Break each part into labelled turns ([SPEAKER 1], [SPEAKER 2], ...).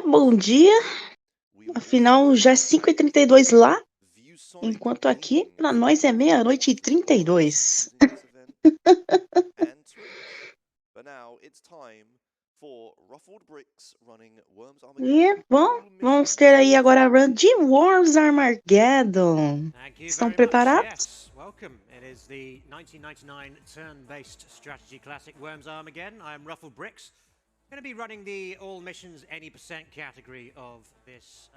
[SPEAKER 1] Bom dia. Afinal, já é 5h32 lá, enquanto aqui, pra nós é 00h32. E, bom, vamos ter aí agora a run de Worms Armageddon. Estão preparados?
[SPEAKER 2] Welcome. It is the 1999 turn-based strategy classic Worms Armageddon. I am Ruffled Bricks. Going to be running the all missions any % category of this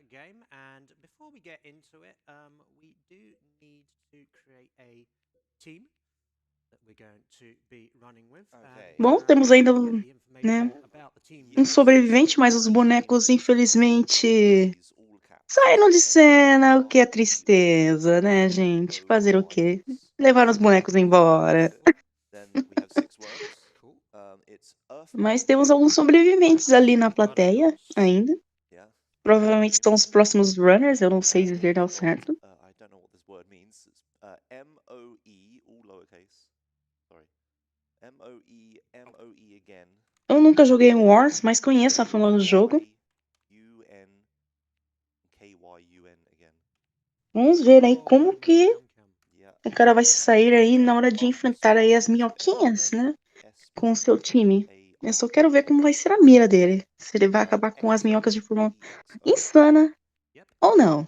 [SPEAKER 2] game. And before we get into it, we do need to create a team that we're going to be running with.
[SPEAKER 1] Bom, temos ainda, né, um sobrevivente, mas os bonecos, infelizmente, saíram de cena, o que é tristeza, né, gente? Fazer o quê? Levaram os bonecos embora. Mas temos alguns sobreviventes ali na plateia ainda. Provavelmente são os próximos runners, eu não sei dizer ao certo. Eu nunca joguei Wars, mas conheço a fama do jogo. Vamos ver aí como que o cara vai se sair aí na hora de enfrentar aí as minhoquinhas, né? Com o seu time. Eu só quero ver como vai ser a mira dele. Se ele vai acabar com as minhocas de forma insana ou não.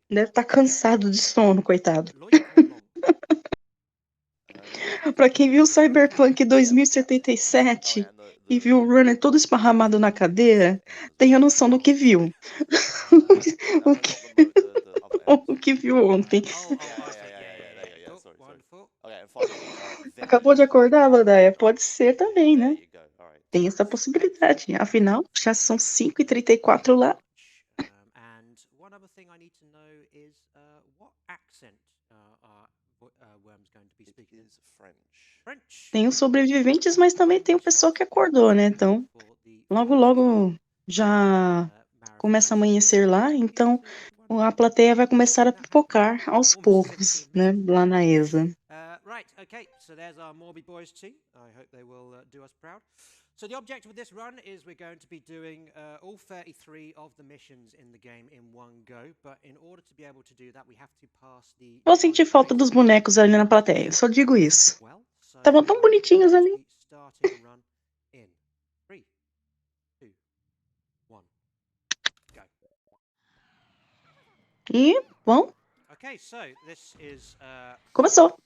[SPEAKER 1] Deve estar cansado de sono, coitado. Pra quem viu Cyberpunk 2077 e viu o runner todo esparramado na cadeira, tenha noção do que viu. o que viu ontem. Acabou de acordar, Landaia? Pode ser também, né? Tem essa possibilidade. Afinal, já são 5h34 lá. Tem os sobreviventes, mas também tem o pessoal que acordou, né? Então, logo já começa a amanhecer lá, então a plateia vai começar a pipocar aos poucos, né? Lá na ESA.
[SPEAKER 2] Right, okay, so there's our Morby Boys team. I hope they will do us proud. So the objective of this run is we're going to be doing all 33 of the missions in the game in one go, but in order to be able to do that, we have to pass the...
[SPEAKER 1] Vou sentir falta dos bonecos ali na plateia, só digo isso. Estavam tão bonitinhos ali. E, bom, começou.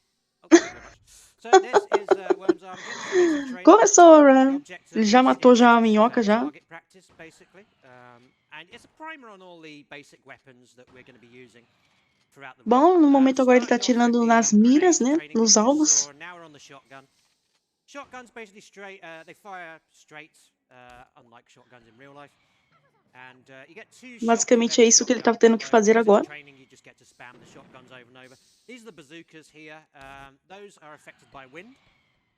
[SPEAKER 1] Começou, né? Ele já matou já a minhoca, já. Bom, no momento agora ele tá atirando nas miras, né? Nos alvos.
[SPEAKER 2] Shotguns basically straight, they fire straight, unlike shotguns in real life.
[SPEAKER 1] Basicamente é isso que ele tá tendo que fazer agora.
[SPEAKER 2] These are the bazookas here. Those are affected by wind.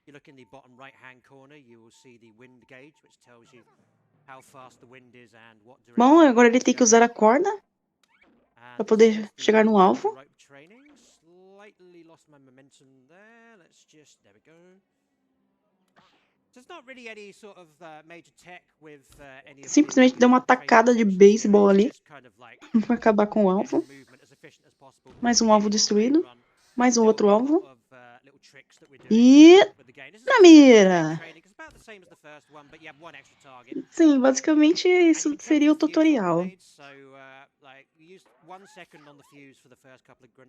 [SPEAKER 2] You look in the bottom right-hand corner, you will see the wind gauge, which tells you how fast the wind is and what direction.
[SPEAKER 1] Bom, agora ele tem que usar a corda para poder chegar no alvo.
[SPEAKER 2] Slightly lost my momentum there. Let's just, there we go. There's not really any sort of major tech with any of
[SPEAKER 1] simplesmente deu uma tacada de beisebol ali para acabar com o alvo. Mais um alvo destruído. Mais um outro alvo. E na mira! Sim, basicamente isso seria o tutorial.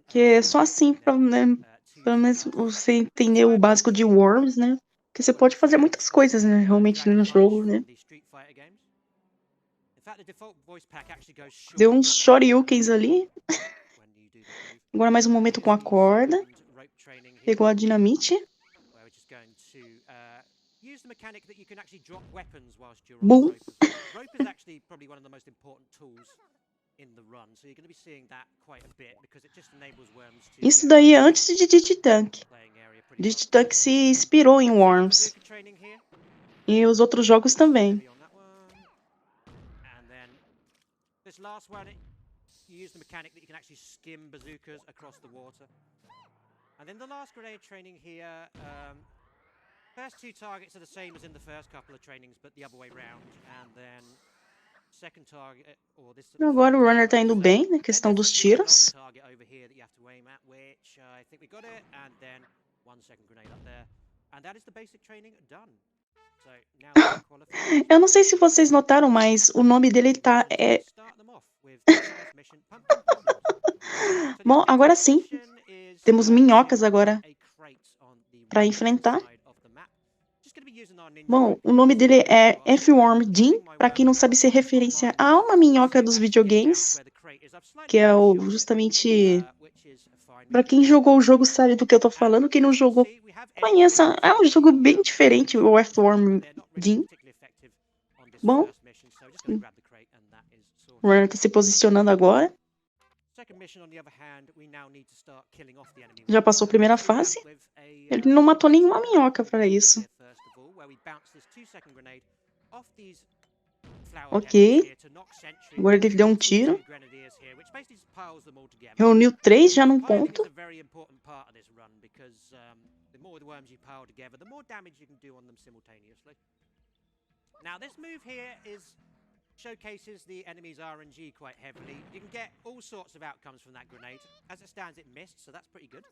[SPEAKER 1] Que é só assim, pelo menos você entender o básico de Worms, né? Que você pode fazer muitas coisas, né? Realmente no jogo, né? Deu uns shoryukens ali. Agora mais um momento com a corda. Pegou a dinamite. Boom. Isso daí é antes de Digitank. Digitank se inspirou em Worms. E os outros jogos também.
[SPEAKER 2] First two targets are the same as in the first couple of trainings, but the other way round. And then second target, or this
[SPEAKER 1] Agora o runner tá indo bem na questão dos tiros.
[SPEAKER 2] target over here that you have to aim at, which I think we got it, and then 1 second grenade up there. And that is the basic training done. So now
[SPEAKER 1] Eu não sei se vocês notaram, mas o nome dele tá Bom, agora sim. Temos minhocas agora para enfrentar. Bom, o nome dele é F-Worm Dean, para quem não sabe se é referência a uma minhoca dos videogames, que é justamente... Para quem jogou o jogo sabe do que eu tô falando, quem não jogou, conheça. É um jogo bem diferente, o F-Worm Dean. Bom, o runner tá se posicionando agora. Já passou a primeira fase. Ele não matou nenhuma minhoca para isso. Ok. Agora ele deu um tiro. Reuniu 3 já num ponto.
[SPEAKER 2] Now this move here showcases the enemy's RNG quite heavily. You can get all sorts of outcomes from that grenade. As it stands, it missed, so that's pretty good.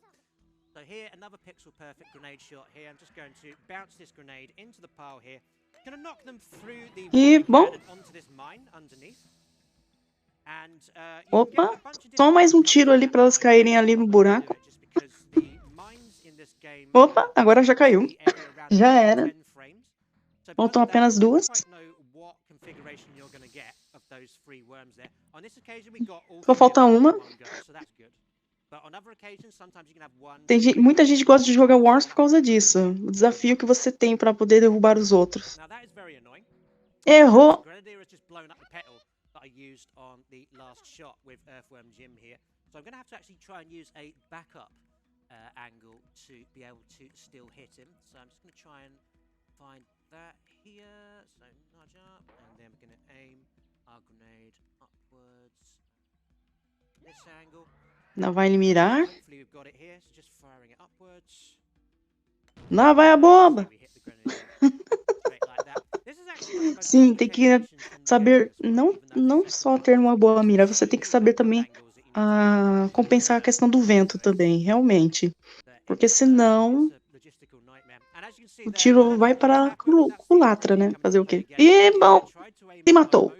[SPEAKER 2] So here, another pixel-perfect grenade shot here. I'm just going to bounce this grenade into the pile here. Gonna knock them through the
[SPEAKER 1] bom.
[SPEAKER 2] and onto this mine underneath. And,
[SPEAKER 1] opa, só mais um tiro ali para elas caírem ali no buraco. Opa, agora já caiu. Já era. Faltam apenas 2. Só falta uma. Muita gente gosta de jogar Worms por causa disso. O desafio que você tem para poder derrubar os outros. Errou.
[SPEAKER 2] Angle to be able to still hit him. So I'm just going to try and find that here. So nudge up, and then we're going to aim our grenade upwards. This angle.
[SPEAKER 1] Lá vai ele mirar.
[SPEAKER 2] Hopefully we've got it here. So just firing it upwards.
[SPEAKER 1] Lá vai a bomba. Sim, tem que saber não só ter uma boa mira, você tem que saber também compensar a questão do vento também, realmente. Porque senão o tiro vai para a culatra, né? Fazer o quê? E, bom, se matou.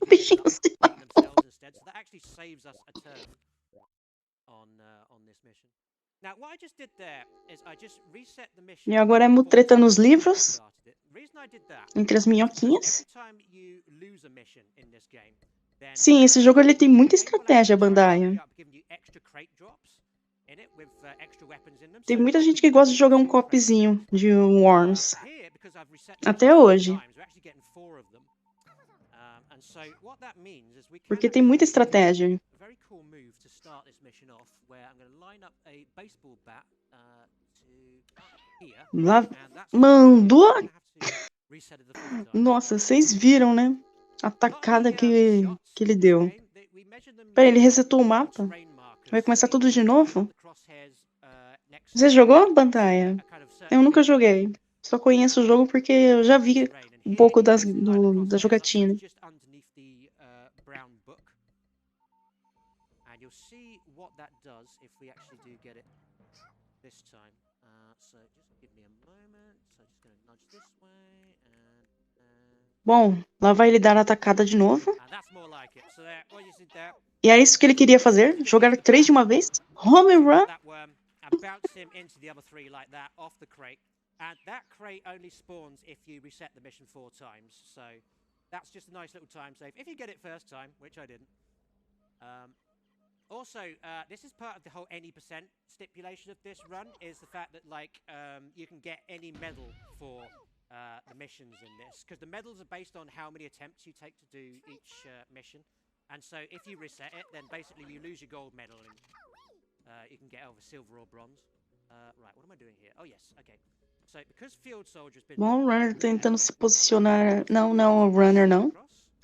[SPEAKER 1] O bichinho se matou. E agora é mutreta nos livros, entre as minhoquinhas. Sim, esse jogo ele tem muita estratégia, Bandai. Tem muita gente que gosta de jogar um copzinho de Worms. Até hoje. Porque tem muita estratégia. Lá mandou. Nossa, vocês viram, né? A tacada que ele deu. Peraí, ele resetou o mapa? Vai começar tudo de novo? Você jogou, Bantaia? Eu nunca joguei. Só conheço o jogo porque eu já vi um pouco da jogatina. Bom, lá vai ele dar a atacada de novo. E é isso que ele queria fazer, jogar 3 de uma vez. Home run. And that crate only spawns if you reset the mission 4 times. So that's just a nice little time save. If you get it first time, which I didn't. Also, this is part of the whole any percent stipulation of this run, is the fact that you can get any medal for the missions in this, because the medals are based on how many attempts you take to do each mission. And so if you reset it, then basically you lose your gold medal and you can get over silver or bronze. Right, what am I doing here? Oh yes, okay. So because field soldier has been... Bom, o runner tentando se posicionar. Não, não é o runner, não.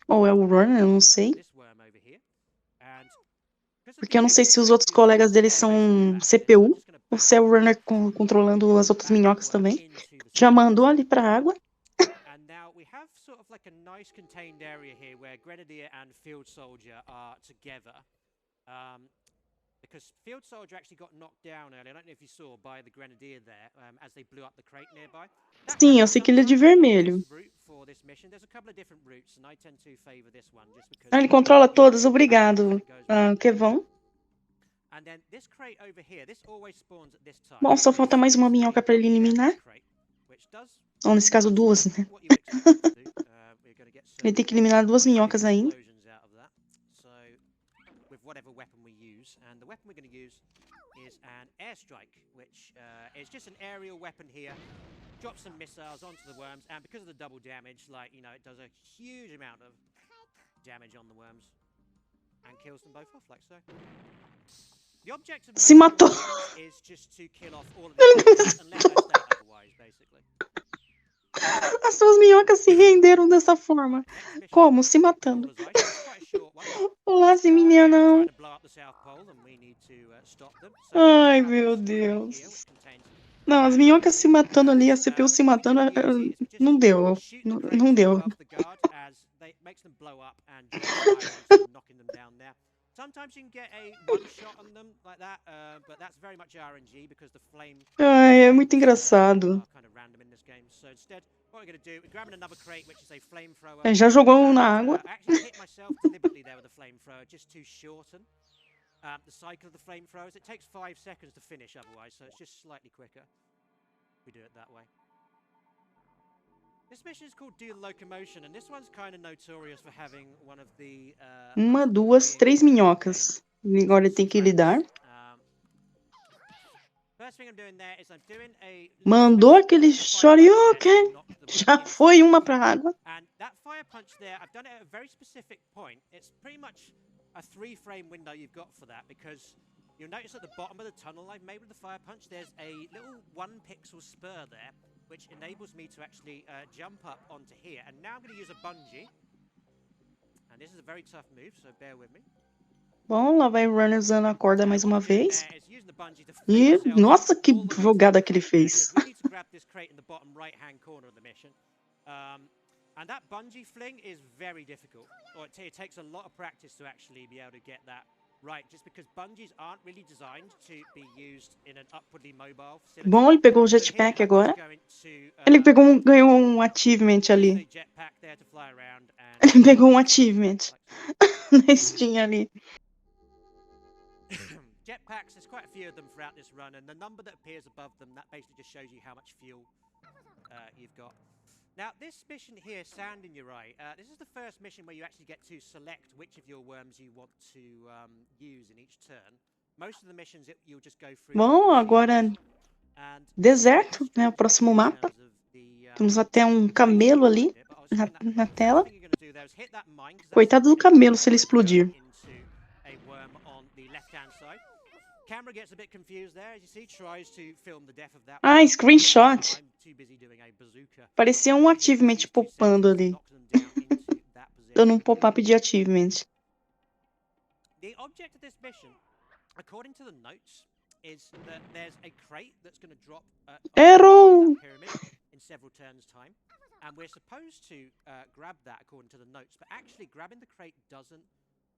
[SPEAKER 1] Ou é o runner, eu não sei. Porque eu não sei se os outros colegas dele são CPU ou se é o runner controlando as outras minhocas também. Já mandou ali pra água.
[SPEAKER 2] And now we have sort of like a nice contained area here where Grenadier and Field Soldier are together. Because Field Soldier actually got knocked down earlier. I don't know if you saw by the Grenadier there as they blew up the crate nearby.
[SPEAKER 1] Sim, eu sei que ele é de vermelho. Ah, ele controla todas, obrigado, Kevon. Bom, só falta mais uma minhoca para ele eliminar. Ou nesse caso duas, né? Ele tem que eliminar duas minhocas ainda.
[SPEAKER 2] Whatever weapon we use, and the weapon we're going to use is an airstrike, which is just an aerial weapon here. Drops some missiles onto the worms, and because of the double damage, like, you know, it does a huge amount of damage on the worms and kills them both off, like so. The object of
[SPEAKER 1] Se matou.
[SPEAKER 2] is just to kill off all of them unless I stay otherwise, basically.
[SPEAKER 1] As suas minhocas se renderam dessa forma. Como? Se matando. Olá, Siminia, não. Ai, meu Deus. Não, as minhocas se matando ali, a CPU se matando, não deu. Não deu. Ai, é muito engraçado. Já jogou um na água.
[SPEAKER 2] The cycle of the flamethrowers, it takes 5 seconds to finish otherwise, so it's just slightly quicker. We do it that way. This mission is called Dual Locomotion, and this one's kind of notorious for having one of the
[SPEAKER 1] uma, duas, três minhocas. Agora ele tem que lidar. Mandou aquele shoryuken. Já foi uma pra água.
[SPEAKER 2] A 3-frame window you've got for that, because you'll notice at the bottom of the tunnel I've made with the fire punch, there's a little 1-pixel spur there, which enables me to actually jump up onto here. And now I'm going to use a bungee. And this is a very tough move, so bear with me.
[SPEAKER 1] Bom, lá vai o Runner usando a corda mais uma vez. E, nossa, que jogada que ele fez.
[SPEAKER 2] And that bungee fling is very difficult. Or it takes a lot of practice to actually be able to get that right, just because bungees aren't really designed to be used in an upwardly mobile facility.
[SPEAKER 1] Bom, ele pegou o jetpack agora. Ele pegou ganhou um achievement ali. Ele pegou um achievement na Steam ali.
[SPEAKER 2] Jetpacks, there's quite a few of them throughout this run, and the number that appears above them, that basically just shows you how much fuel you've got. Now, this mission here, Sand in Your Eye, this is the first mission where you actually get to select which of your worms you want to use in each turn. Most of the missions, you'll just go through...
[SPEAKER 1] Bom, agora deserto, né? O próximo mapa. Temos até um camelo ali na tela. Coitado do camelo se ele explodir. Ah, screenshot. Parecia um achievement popando ali. Dando um pop-up de achievement.
[SPEAKER 2] The object of this mission, according to the notes, is that there's a crate that's going to drop
[SPEAKER 1] Errou!
[SPEAKER 2] pyramid in several turns' time, and we're supposed to grab that according to the notes, but actually grabbing the crate doesn't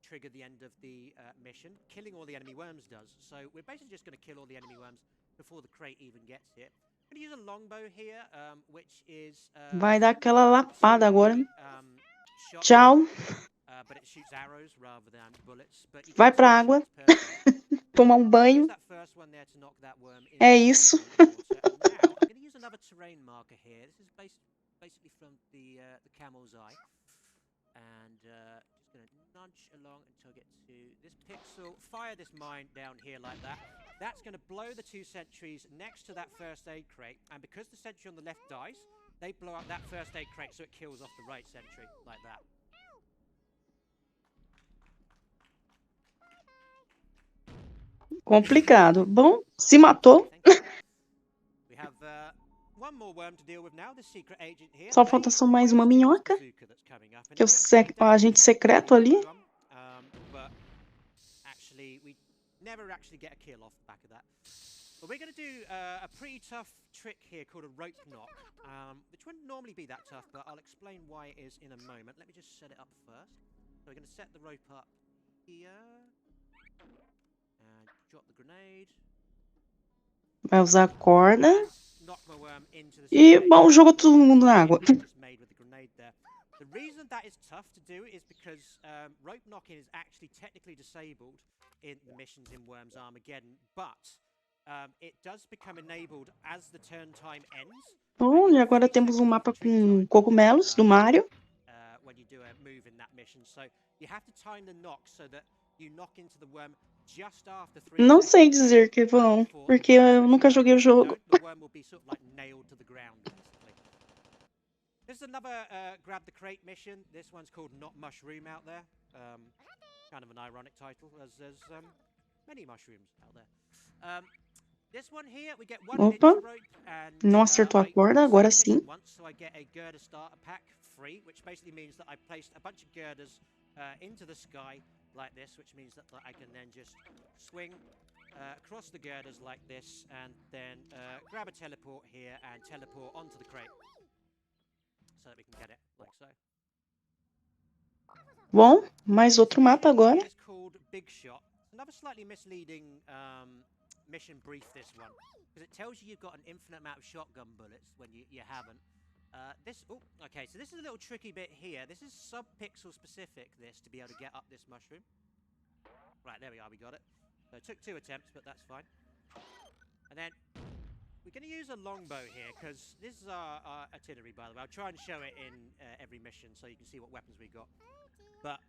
[SPEAKER 2] trigger the end of the mission. Killing all the enemy worms does. So we're basically just going to kill all the enemy worms before the crate even gets here. I'm going to use a longbow here, which is...
[SPEAKER 1] Vai dar aquela lapada agora. Tchau. Vai pra água. Tomar um banho. É isso.
[SPEAKER 2] And just going to nudge along until I get to this pixel, fire this mine down here like that. That's going to blow the 2 sentries next to that first aid crate, and because the sentry on the left dies, they blow up that first aid crate so it kills off the right sentry, like that.
[SPEAKER 1] Complicado. Bom, se matou. Só falta só mais uma minhoca. Que é o agente secreto ali.
[SPEAKER 2] But we're going to do a pretty tough trick here called a rope knock, which wouldn't normally be that tough, but I'll explain why it is in a moment. Let me just set it up first. So we're going to set the rope up here and drop the grenade.
[SPEAKER 1] Vai usar a corda.
[SPEAKER 2] Knock my worm into the
[SPEAKER 1] E, bom, jogou todo mundo na água.
[SPEAKER 2] just made with the grenade there. The reason that is tough to do is because rope knocking is actually technically disabled in the missions in Worms Armageddon, but it does become enabled as the turn time ends.
[SPEAKER 1] Bom, e agora temos um mapa com cogumelos do Mario.
[SPEAKER 2] When you do a move in that mission, so you have to time the knock so that you knock into the worm just after 3
[SPEAKER 1] Não
[SPEAKER 2] seconds.
[SPEAKER 1] sei dizer que vão, porque eu nunca joguei o jogo.
[SPEAKER 2] The worm will be sort of like nailed to the ground, basically. This is another grab the crate mission. This one's called Not Mushroom out there. Kind of an ironic title, as there's many mushrooms out there. This one here, we get one ninja rope and
[SPEAKER 1] não acertou a corda, agora sim.
[SPEAKER 2] Once, so I get a girder starter pack free, which basically means that I placed a bunch of girders into the sky like this, which means that I can then just swing across the girders like this and then grab a teleport here and teleport onto the crate so that we can get it like so.
[SPEAKER 1] Bom, mais outro mapa agora.
[SPEAKER 2] It's called Big Shot. Another slightly misleading mission brief, this one, because it tells you you've got an infinite amount of shotgun bullets when you haven't. Okay, so this is a little tricky bit here. This is sub-pixel specific, this, to be able to get up this mushroom. Right, there we are, we got it. So it took 2 attempts, but that's fine. And then we're going to use a longbow here, because this is our artillery, by the way. I'll try and show it in every mission so you can see what weapons we got. But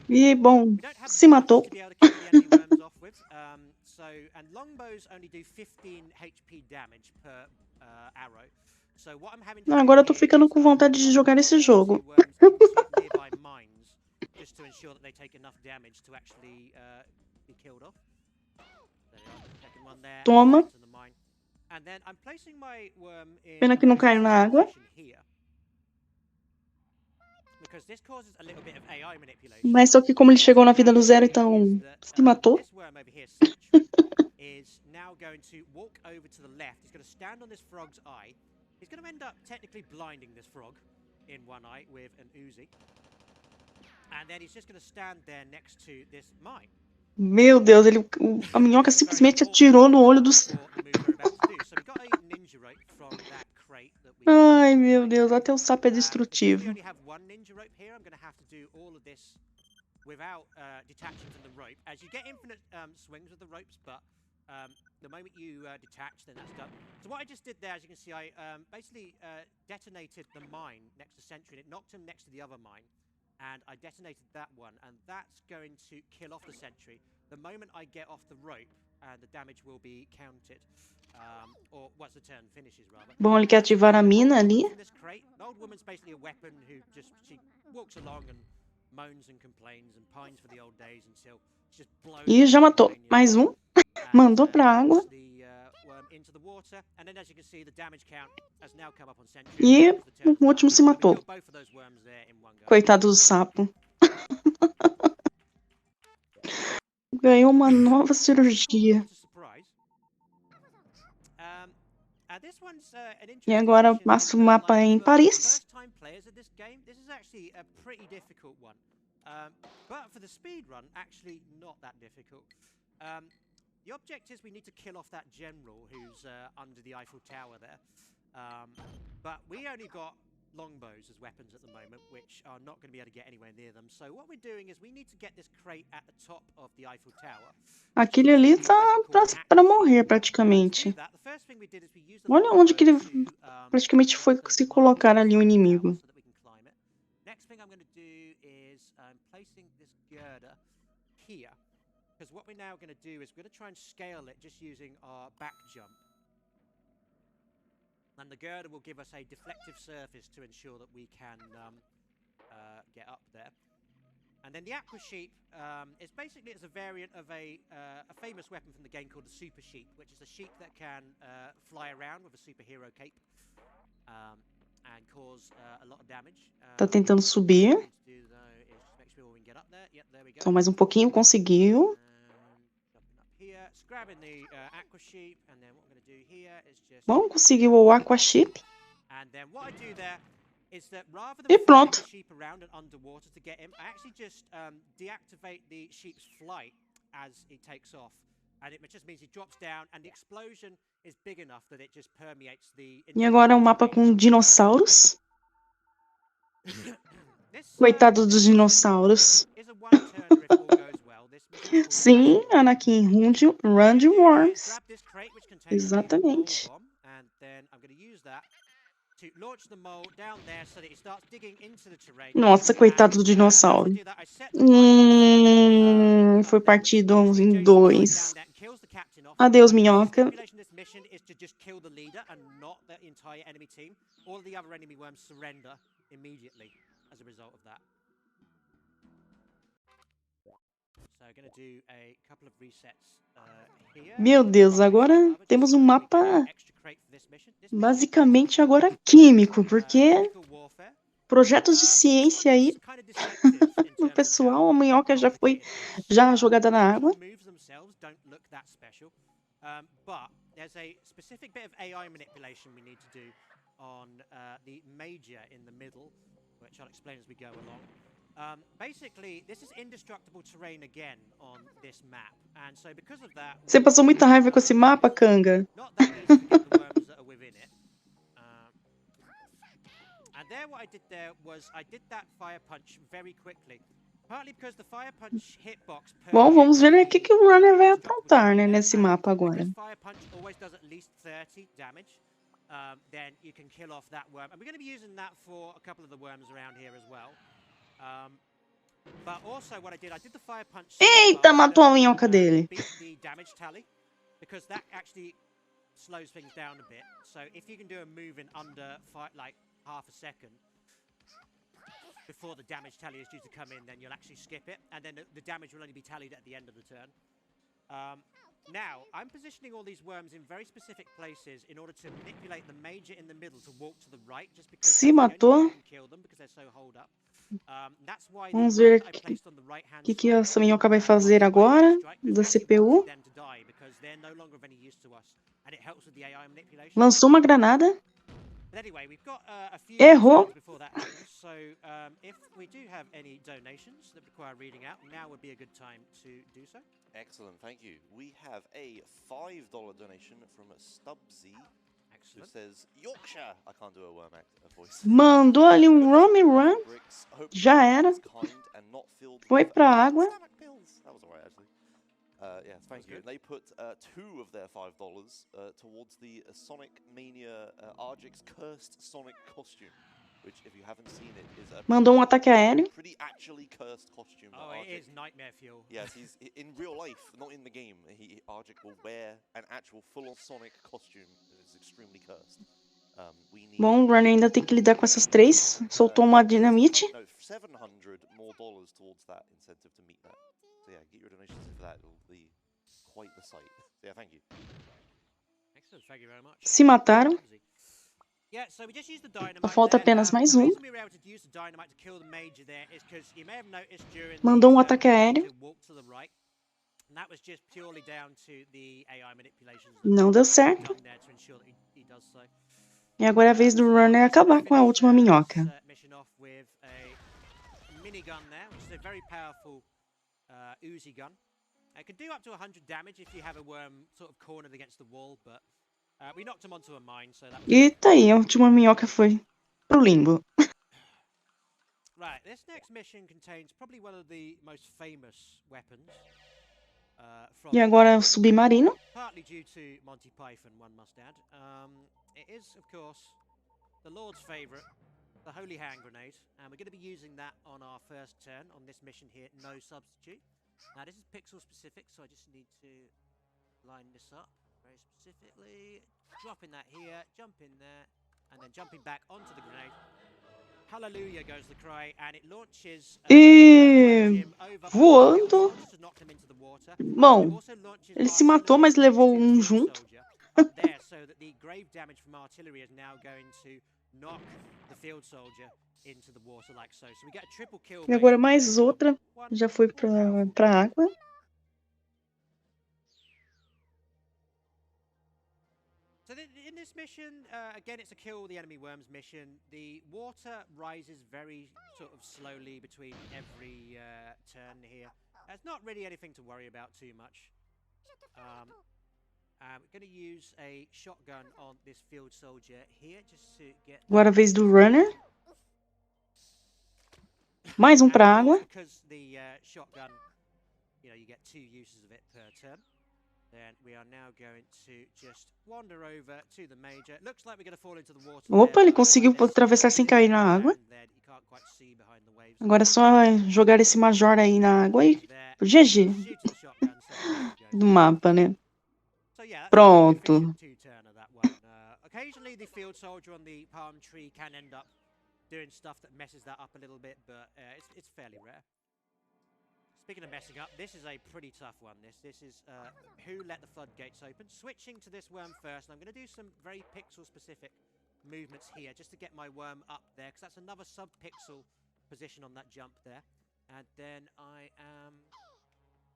[SPEAKER 1] E, bom, se matou.
[SPEAKER 2] And longbows only do 15 HP damage per arrow. So what I'm having to
[SPEAKER 1] Agora eu tô ficando com vontade de jogar esse jogo.
[SPEAKER 2] Just to ensure that they take enough damage to actually be killed off. There you are, second one there.
[SPEAKER 1] Toma.
[SPEAKER 2] And then I'm placing my worm in
[SPEAKER 1] Pena que não caiu na água.
[SPEAKER 2] Here. Because this causes a little bit of AI manipulation.
[SPEAKER 1] Mas só que como ele chegou na vida do zero, então se matou.
[SPEAKER 2] This worm over here, Sentry, is now going to walk over to the left. He's going to stand on this frog's eye. He's going to end up technically blinding this frog in one eye with an Uzi. And then he's just going to stand there next to this mine.
[SPEAKER 1] Meu Deus, a minhoca simplesmente atirou no olho do... Ai, meu Deus, até o sapo é destrutivo.
[SPEAKER 2] Without detaching from the rope, as you get infinite swings with the ropes, but the moment you detach, then that's done. So what I just did there, as you can see, I basically detonated the mine next to Sentry, and it knocked him next to the other mine. And I detonated that one, and that's going to kill off the Sentry. The moment I get off the rope, the damage will be counted. Or once the turn finishes, rather.
[SPEAKER 1] Bom, ele quer ativar a mina ali.
[SPEAKER 2] The old woman's basically a weapon who she walks along and moans and complains and pines for the old days until she just blows.
[SPEAKER 1] E já matou mais um. Mandou pra água. E o último se matou. Coitado do sapo. Ganhou uma nova cirurgia. E agora passa o mapa em Paris.
[SPEAKER 2] But for the speedrun, actually not that difficult. The object is we need to kill off that general who's under the Eiffel Tower there. But we only got longbows as weapons at the moment, which are not going to be able to get anywhere near them. So what we're doing is we need to get this crate at the top of the Eiffel Tower.
[SPEAKER 1] Aquele ali tá pra morrer praticamente. Olha onde que ele praticamente foi se colocar ali o inimigo.
[SPEAKER 2] Next thing I'm going to do is I'm placing this girder here. Because what we're now going to do is we're going to try and scale it just using our back jump. And the girder will give us a deflective surface to ensure that we can get up there. And then the aqua sheep is basically a variant of a famous weapon from the game called the super sheep, which is a sheep that can fly around with a superhero cape and cause a lot of damage.
[SPEAKER 1] Tá tentando subir. Só mais um pouquinho, conseguiu. Bom, conseguiu o Aqua Ship. E pronto. E agora é um mapa com dinossauros. Coitado dos dinossauros. Sim, Anakin, Run de Worms. Exatamente. Nossa, coitado do dinossauro. Foi partido em 2. Adeus, minhoca. Meu Deus, agora temos um mapa basicamente agora químico, porque projetos de ciência aí no pessoal, a minhoca já foi jogada na água.
[SPEAKER 2] But there's a specific bit of AI manipulation we need to do on the major in the middle, which I'll explain as we go along. Basically, this is indestructible terrain again on this map, and so because of that,
[SPEAKER 1] você passou muita raiva com esse mapa, Kanga?
[SPEAKER 2] Not that easy to get the worms that are within it. And there, what I did there was I did that fire punch very quickly.
[SPEAKER 1] Bom, vamos ver o que o runner vai aprontar, né, nesse mapa agora.
[SPEAKER 2] Then you can kill off that worm. And we're going to be using that for a couple of the worms around here as well. But also what I did the fire punch.
[SPEAKER 1] Eita, matou a minhoca dele.
[SPEAKER 2] The damage tally, because that actually slows things down a bit. So if you can do a move in under like half a second before the damage tally is due to come in, then you'll actually skip it, and then the damage will only be tallied at the end of the turn. Now, I'm positioning all these worms in very specific places in order to manipulate the major in the middle to walk to the right, just because
[SPEAKER 1] se matou. Vamos ver o que essa minhoca vai fazer agora da CPU. Lançou uma granada. Errou.
[SPEAKER 3] Excellent, thank you. We have a $5 donation from Stubbsy, who says Yorkshire. I can't do a worm voice.
[SPEAKER 1] Mandou ali um run. Já era. Foi pra água.
[SPEAKER 3] That was alright, actually. Yes, thank you. And they put $2 of their $5 towards the Sonic Mania Argix Cursed Sonic costume, which, if you haven't seen it, is a
[SPEAKER 1] mandou ataque aéreo.
[SPEAKER 3] Pretty actually cursed costume.
[SPEAKER 2] Oh, it is nightmare fuel.
[SPEAKER 3] Yes, he's in real life, not in the game. Argix will wear an actual full-on Sonic costume that is extremely cursed.
[SPEAKER 1] Bom, o runner ainda tem que lidar com essas 3. Soltou uma dinamite.
[SPEAKER 3] No, $700 more towards that incentive to meet that. So yeah, get your donations for that. It will be quite the sight. So yeah, thank you.
[SPEAKER 2] Excellent, thank you very much.
[SPEAKER 1] Se mataram. Falta apenas mais um. Mandou um ataque aéreo. Não deu certo. E agora é a vez do runner acabar com a última minhoca.
[SPEAKER 2] It can do up to 100 damage if you have a worm sort of cornered against the wall, but we knocked him onto a mine, so that was...
[SPEAKER 1] E tá aí, a última minhoca foi pro limbo.
[SPEAKER 2] Right, this next mission contains probably one of the most famous weapons.
[SPEAKER 1] E agora é o submarino.
[SPEAKER 2] Partly due to Monty Python, one must add. It is, of course, the Lord's favorite, the Holy Hand Grenade, and we're going to be using that on our first turn on this mission here, No Substitute. Now, this is pixel specific, so I just need to line this up very specifically. Dropping that here, jump in there, and then jumping back onto the grenade. Hallelujah goes the cry, and it launches
[SPEAKER 1] voando. Bom, ele se matou, mas levou um junto.
[SPEAKER 2] There, so that the grave damage from artillery is now going to knock the field soldier into the water like so. So we get a triple kill.
[SPEAKER 1] E agora mais outra, já foi pra água.
[SPEAKER 2] mission, again, it's a kill the enemy worms mission. The water rises very sort of slowly between every turn here. There's not really anything to worry about too much. We're going to use a shotgun on this field soldier here just to get.
[SPEAKER 1] Agora a vez do runner. Mais um pra água.
[SPEAKER 2] Because the shotgun, you know, you get 2 uses of it per turn. Then we are now going to just wander over to the major. Looks like we're going to fall into the water.
[SPEAKER 1] Opa, ele conseguiu atravessar sem cair na água. Agora é só jogar esse major aí na água e GG do mapa, né? Pronto.
[SPEAKER 2] Occasionally the field soldier on the palm tree can end up doing stuff that messes that up a little bit, but it's fairly rare. Speaking of messing up, this is a pretty tough one. This is who let the floodgates open. Switching to this worm first, and I'm going to do some very pixel-specific movements here just to get my worm up there, because that's another sub-pixel position on that jump there. And then I am...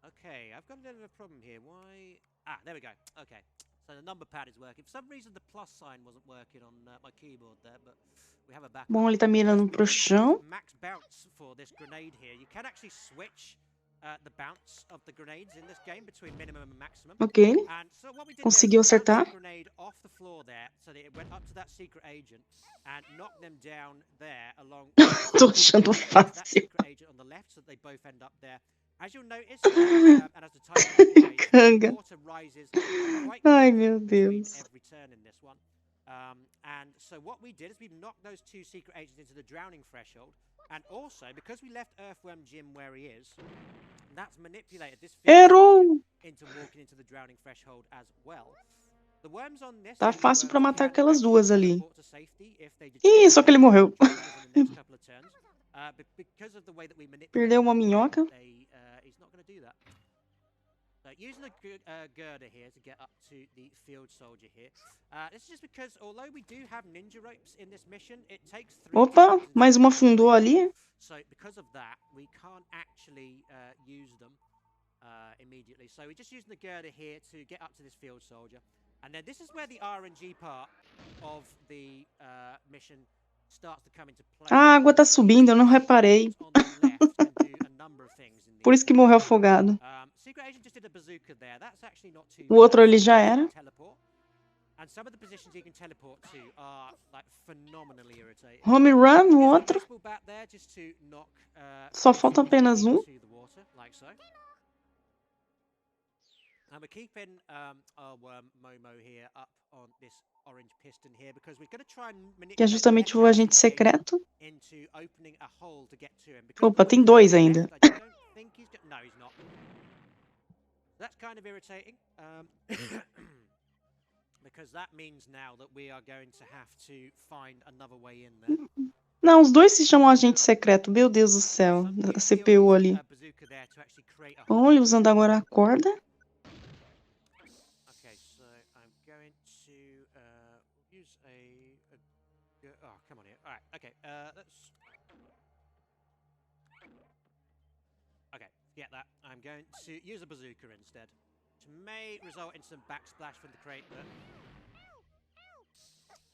[SPEAKER 2] Okay, I've got a bit of a problem here. Why... Ah, there we go. Okay, so the number pad is working. For some reason, the plus sign wasn't working on my keyboard there, but we have a backup.
[SPEAKER 1] Bom, ele tá mirando pro chão.
[SPEAKER 2] Max bounce for this grenade here. You can actually switch the bounce of the grenades in this game between minimum and maximum.
[SPEAKER 1] Ok.
[SPEAKER 2] And so what we did
[SPEAKER 1] Conseguiu acertar.
[SPEAKER 2] Grenade off the floor there, so that it went up to that secret agent and knocked them down there along.
[SPEAKER 1] Tô achando fácil.
[SPEAKER 2] That secret agent on the left, so they both end up there. As you'll notice, and as the time the water rises quite quickly every turn in this one. And so what we did is we've knocked those 2 secret agents into the drowning threshold, and also because we left Earthworm Jim where he is, that's manipulated this into walking into the drowning threshold as well. The worms on this
[SPEAKER 1] tá fácil pra matar aquelas duas ali. Ih, só que ele morreu. Perdeu uma minhoca.
[SPEAKER 2] Using a girder here to get up to the field soldier here. This is just because although we do have ninja ropes in this mission, it takes 3.
[SPEAKER 1] Opa, mais uma afundou ali.
[SPEAKER 2] So because of that, we can't actually use them immediately. So we're just using the girder here to get up to this field soldier. And then this is where the RNG part of the mission starts to come into play.
[SPEAKER 1] A água tá subindo, eu não reparei. Por isso que morreu afogado. O outro ali já era. Home run, o outro. Só falta apenas um.
[SPEAKER 2] And we're keeping our Momo here up on this orange piston here because we're going to try and manipulate
[SPEAKER 1] que é justamente o agente secreto. Opa, tem 2 ainda.
[SPEAKER 2] No, he's not. That's kind of irritating. Because that means now that we are going to have to find another way in there.
[SPEAKER 1] Não, os 2 se chamam agente secreto. Meu Deus do céu, a CPU ali. Bom, ele usando agora a corda.
[SPEAKER 2] Okay, so I'm going to use oh, come on here. All right, okay. Let's. Okay, get that. I'm going to use a bazooka instead, which may result in some backsplash from the crate. But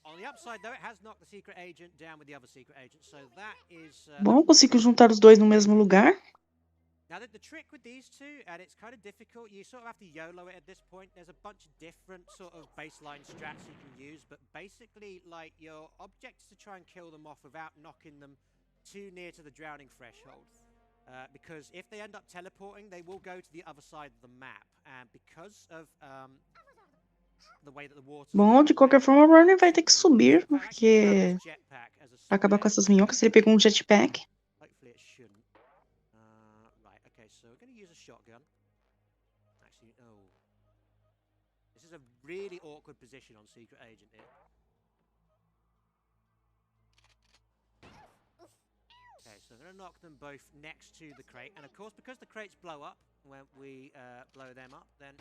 [SPEAKER 2] on the upside, though, it has knocked the secret agent down with the other secret agent, so that is.
[SPEAKER 1] Bom, consigo juntar os 2 no mesmo lugar.
[SPEAKER 2] Now, the trick with these 2, and it's kind of difficult, you sort of have to YOLO it at this point. There's a bunch of different sort of baseline strats you can use, but basically, like, your object is to try and kill them off without knocking them too near to the drowning threshold. Because if they end up teleporting, they will go to the other side of the map. And because of the way that the water...
[SPEAKER 1] Bom, de qualquer forma, o Runner vai ter que subir, porque pra acabar com essas minhocas, ele pegou um jetpack.
[SPEAKER 2] Hopefully it shouldn't. Right, okay, so we're going to use a shotgun. Actually, oh. This is a really awkward position on Secret Agent here. Okay, so I'm going to knock them both next to the crate. And of course, because the crates blow up when we blow them up, then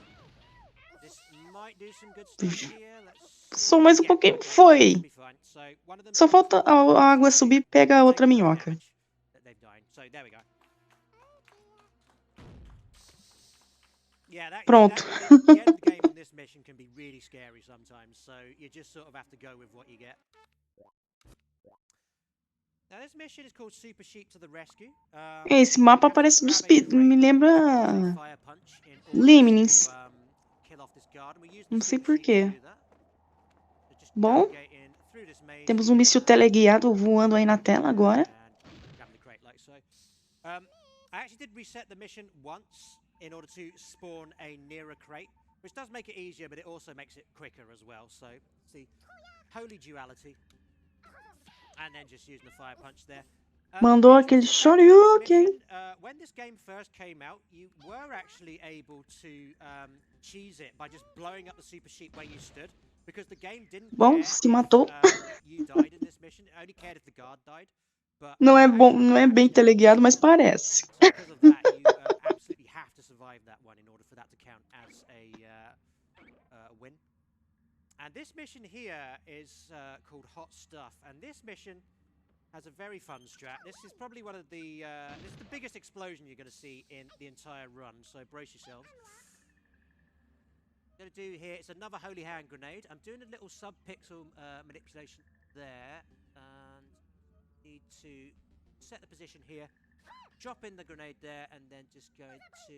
[SPEAKER 2] this might do some good stuff here.
[SPEAKER 1] Só mais um pouquinho. Foi! Só falta a água subir e pega a outra minhoca. Pronto.
[SPEAKER 2] can be really scary sometimes, so you just sort of have to go with what you get. Now this mission is called Super Sheep to the Rescue.
[SPEAKER 1] Esse mapa parece do Speed, me lembra Lemmings. Não sei porquê. Bom, temos um míssil teleguiado voando aí na tela agora.
[SPEAKER 2] I actually did reset the mission once in order to spawn a nearer crate, which does make it easier, but it also makes it quicker as well. So it's the holy duality. And then just using the fire punch there.
[SPEAKER 1] Mandou aquele shoryuken.
[SPEAKER 2] When this game first came out, you were actually able to cheese it by just blowing up the super sheep where you stood, because the game didn't
[SPEAKER 1] Bom,
[SPEAKER 2] care
[SPEAKER 1] se matou.
[SPEAKER 2] you died in this mission. It only cared if the guard died. But
[SPEAKER 1] Não é bom, não é bem teleguiado, mas parece.
[SPEAKER 2] So because of that, you absolutely have to survive that one in order for that to count as a win. And this mission here is called Hot Stuff, and this mission has a very fun strat. This is probably one of the this is the biggest explosion you're going to see in the entire run, so brace yourselves. What I'm going to do here is another holy hand grenade. I'm doing a little sub-pixel manipulation there, and need to set the position here, drop in the grenade there, and then just going to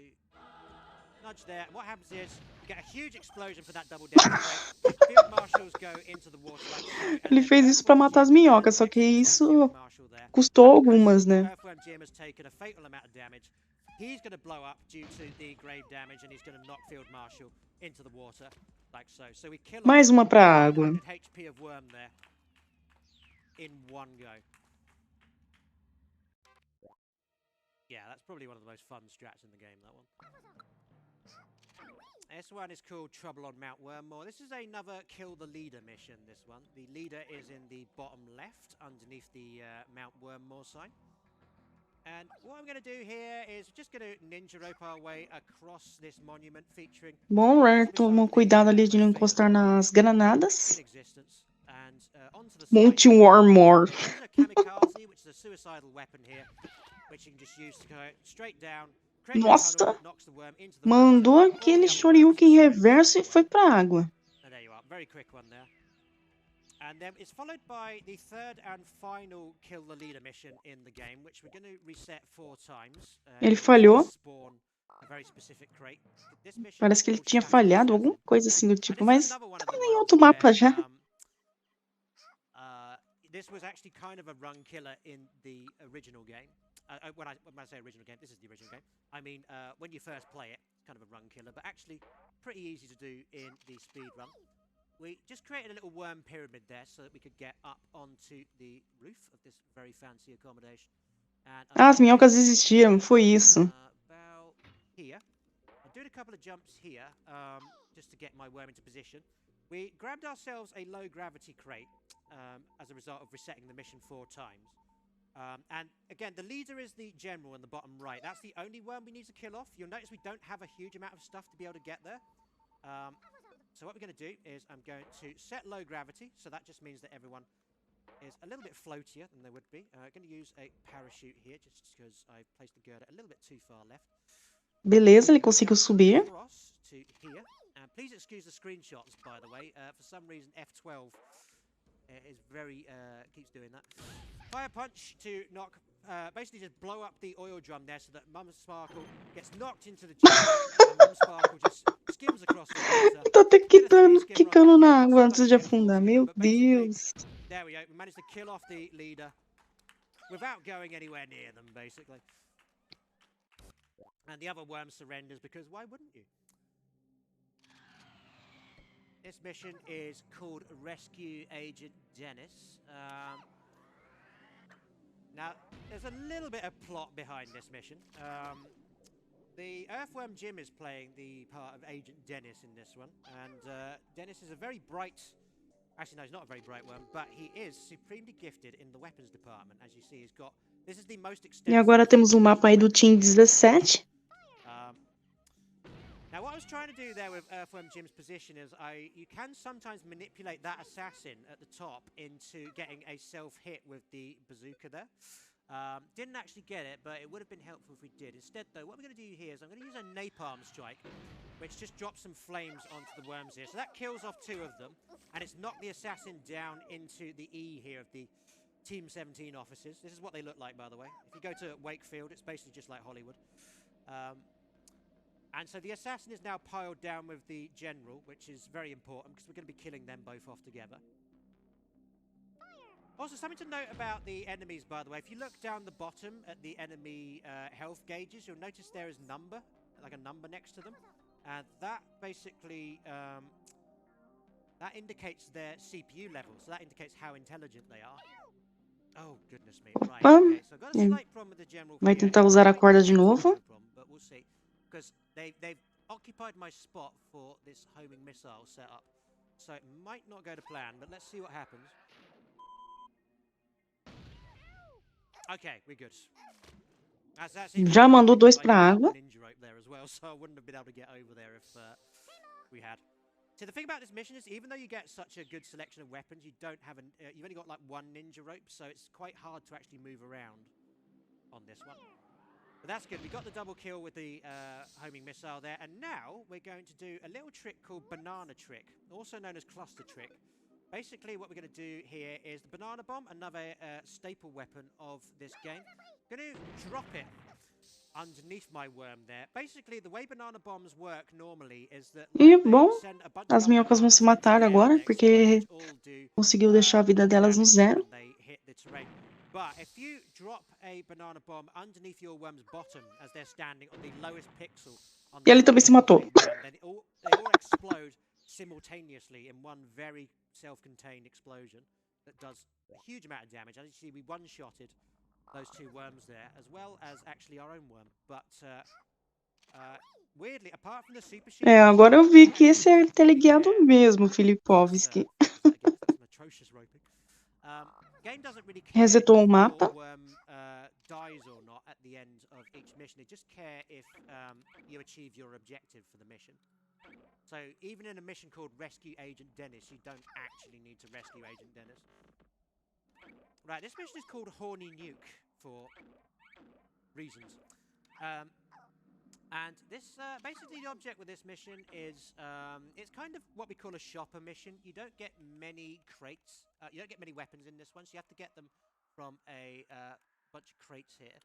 [SPEAKER 2] nudge there. And what happens is you get a huge explosion for that double damage. Field marshals go into the water like so.
[SPEAKER 1] Ele fez isso pra matar as minhocas, só que isso custou algumas, né?
[SPEAKER 2] Earthworm Jim has taken a fatal amount of damage. He's going to blow up due to the grave damage, and he's going to knock Field Marshal into the water like so. So we kill
[SPEAKER 1] Mais uma pra água.
[SPEAKER 2] 100 HP of worm there in one go. Yeah, that's probably one of the most fun strats in the game, that one. This one is called Trouble on Mount Wormmoor. This is another Kill the Leader mission, this one. The leader is in the bottom left, underneath the Mount Wormmoor sign. And what I'm going to do here is just going to ninja rope our way across this monument featuring...
[SPEAKER 1] Bom, Rare tomou cuidado ali de não encostar nas granadas. Monte Wormmoor. Nossa, mandou aquele shoryuken reverso e foi pra água.
[SPEAKER 2] And then it's followed by the third and final Kill the Leader mission in the game, which we're going to reset 4 times.
[SPEAKER 1] Ele falhou. Parece que ele tinha falhado, alguma coisa assim do tipo, mas tá em outro mapa já.
[SPEAKER 2] This was actually kind of a run killer in the original game. When I say original game, this is the original game. I mean, when you first play it, it's kind of a run killer, but actually pretty easy to do in the speed run. We just created a little worm pyramid there so that we could get up onto the roof of this very fancy accommodation.
[SPEAKER 1] As minhocas existiram, foi isso.
[SPEAKER 2] About here. I did a couple of jumps here just to get my worm into position. We grabbed ourselves a low gravity crate as a result of resetting the mission 4 times. And again, the leader is the general in the bottom right. That's the only worm we need to kill off. You'll notice we don't have a huge amount of stuff to be able to get there. So what we're going to do is I'm going to set low gravity. So that just means that everyone is a little bit floatier than they would be. I'm going to use a parachute here just because I've placed the girder a little bit too far left.
[SPEAKER 1] Beleza, ele conseguiu subir.
[SPEAKER 2] To here. Please excuse the screenshots, by the way. For some reason, F12 is very keeps doing that. Fire punch to knock, basically just blow up the oil drum there so that Mum Sparkle gets knocked into the jar and Mum Sparkle just skims across the water.
[SPEAKER 1] Tá até quicando na água antes de afundar, meu Deus.
[SPEAKER 2] There we go, we managed to kill off the leader without going anywhere near them, basically. And the other worm surrenders because why wouldn't you? This mission is called Rescue Agent Dennis. Now, there's a little bit of plot behind this mission. The Earthworm Jim is playing the part of Agent Dennis in this one. And Dennis is a very bright... Actually, no, he's not a very bright worm, but he is supremely gifted in the weapons department. As you see, he's got... This is the most extensive...
[SPEAKER 1] E agora temos um mapa aí do Team 17.
[SPEAKER 2] Now, what I was trying to do there with Earthworm Jim's position is you can sometimes manipulate that assassin at the top into getting a self-hit with the bazooka there. Didn't actually get it, but it would have been helpful if we did. Instead, though, what we're going to do here is I'm going to use a napalm strike, which just drops some flames onto the worms here. So that kills off 2 of them, and it's knocked the assassin down into the E here of the Team 17 officers. This is what they look like, by the way. If you go to Wakefield, it's basically just like Hollywood. And so the assassin is now piled down with the general, which is very important because we're going to be killing them both off together. Also, something to note about the enemies, by the way. If you look down the bottom at the enemy health gauges, you'll notice there is number, like a number next to them. And that basically, that indicates their CPU level. So that indicates how intelligent they are. Oh, goodness me. Right, okay, so I've got a slight problem with the general.
[SPEAKER 1] Vai tentar usar a corda de novo.
[SPEAKER 2] But we'll see. Because they've occupied my spot for this homing missile setup. So it might not go to plan, but let's see what happens. Okay, we're good.
[SPEAKER 1] Já mandou 2 para a água.
[SPEAKER 2] Well, so I wouldn't have been able to get over there if we had. So the thing about this mission is, even though you get such a good selection of weapons, you don't have you've only got like 1 ninja rope, so it's quite hard to actually move around on this one. But that's good. We got the double kill with the homing missile there, and now we're going to do a little trick called banana trick, also known as cluster trick. Basically, what we're going to do here is the banana bomb, another staple weapon of this game. I'm going to drop it underneath my worm there. Basically, the way banana bombs work normally is that
[SPEAKER 1] E bom, as minhocas vão se matar agora, porque conseguiu deixar a vida delas no 0.
[SPEAKER 2] But if you drop a banana bomb underneath your worm's bottom as they're standing on the lowest pixel,
[SPEAKER 1] E ele também se matou.
[SPEAKER 2] Then they all explode simultaneously in one very self-contained explosion that does a huge amount of damage. As you see, we one-shotted those 2 worms there, as well as actually our own worm. But weirdly, apart from the super shield,
[SPEAKER 1] Agora eu vi que esse é teleguiado mesmo, Filipovski.
[SPEAKER 2] Game doesn't really care
[SPEAKER 1] Resetou o
[SPEAKER 2] if
[SPEAKER 1] mapa.
[SPEAKER 2] your worm dies or not at the end of each mission. They just care if you achieve your objective for the mission. So even in a mission called Rescue Agent Dennis, you don't actually need to rescue Agent Dennis. Right, this mission is called Horny Nuke for reasons. And this, basically the object with this mission is, it's kind of what we call a shopper mission. You don't get many crates, you don't get many weapons in this one, so you have to get them from a bunch of crates here.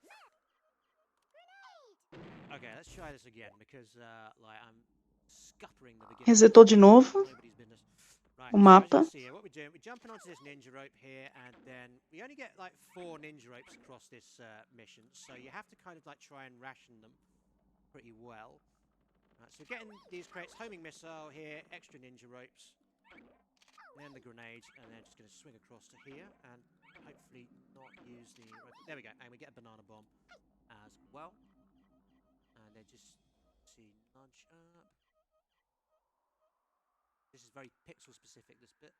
[SPEAKER 2] Okay, let's try this again, because, like, I'm scuppering the beginning.
[SPEAKER 1] Resetou de novo o mapa.
[SPEAKER 2] So what we're doing, we're jumping onto this ninja rope here, and then we only get like 4 ninja ropes across this mission, so you have to kind of like try and ration them pretty well. Right, so getting these crates, homing missile here, extra ninja ropes, then the grenade, and then just going to swing across to here, and hopefully not use the... There we go, and we get a banana bomb as well. And then just, see, nudge up. This is very pixel specific, this bit.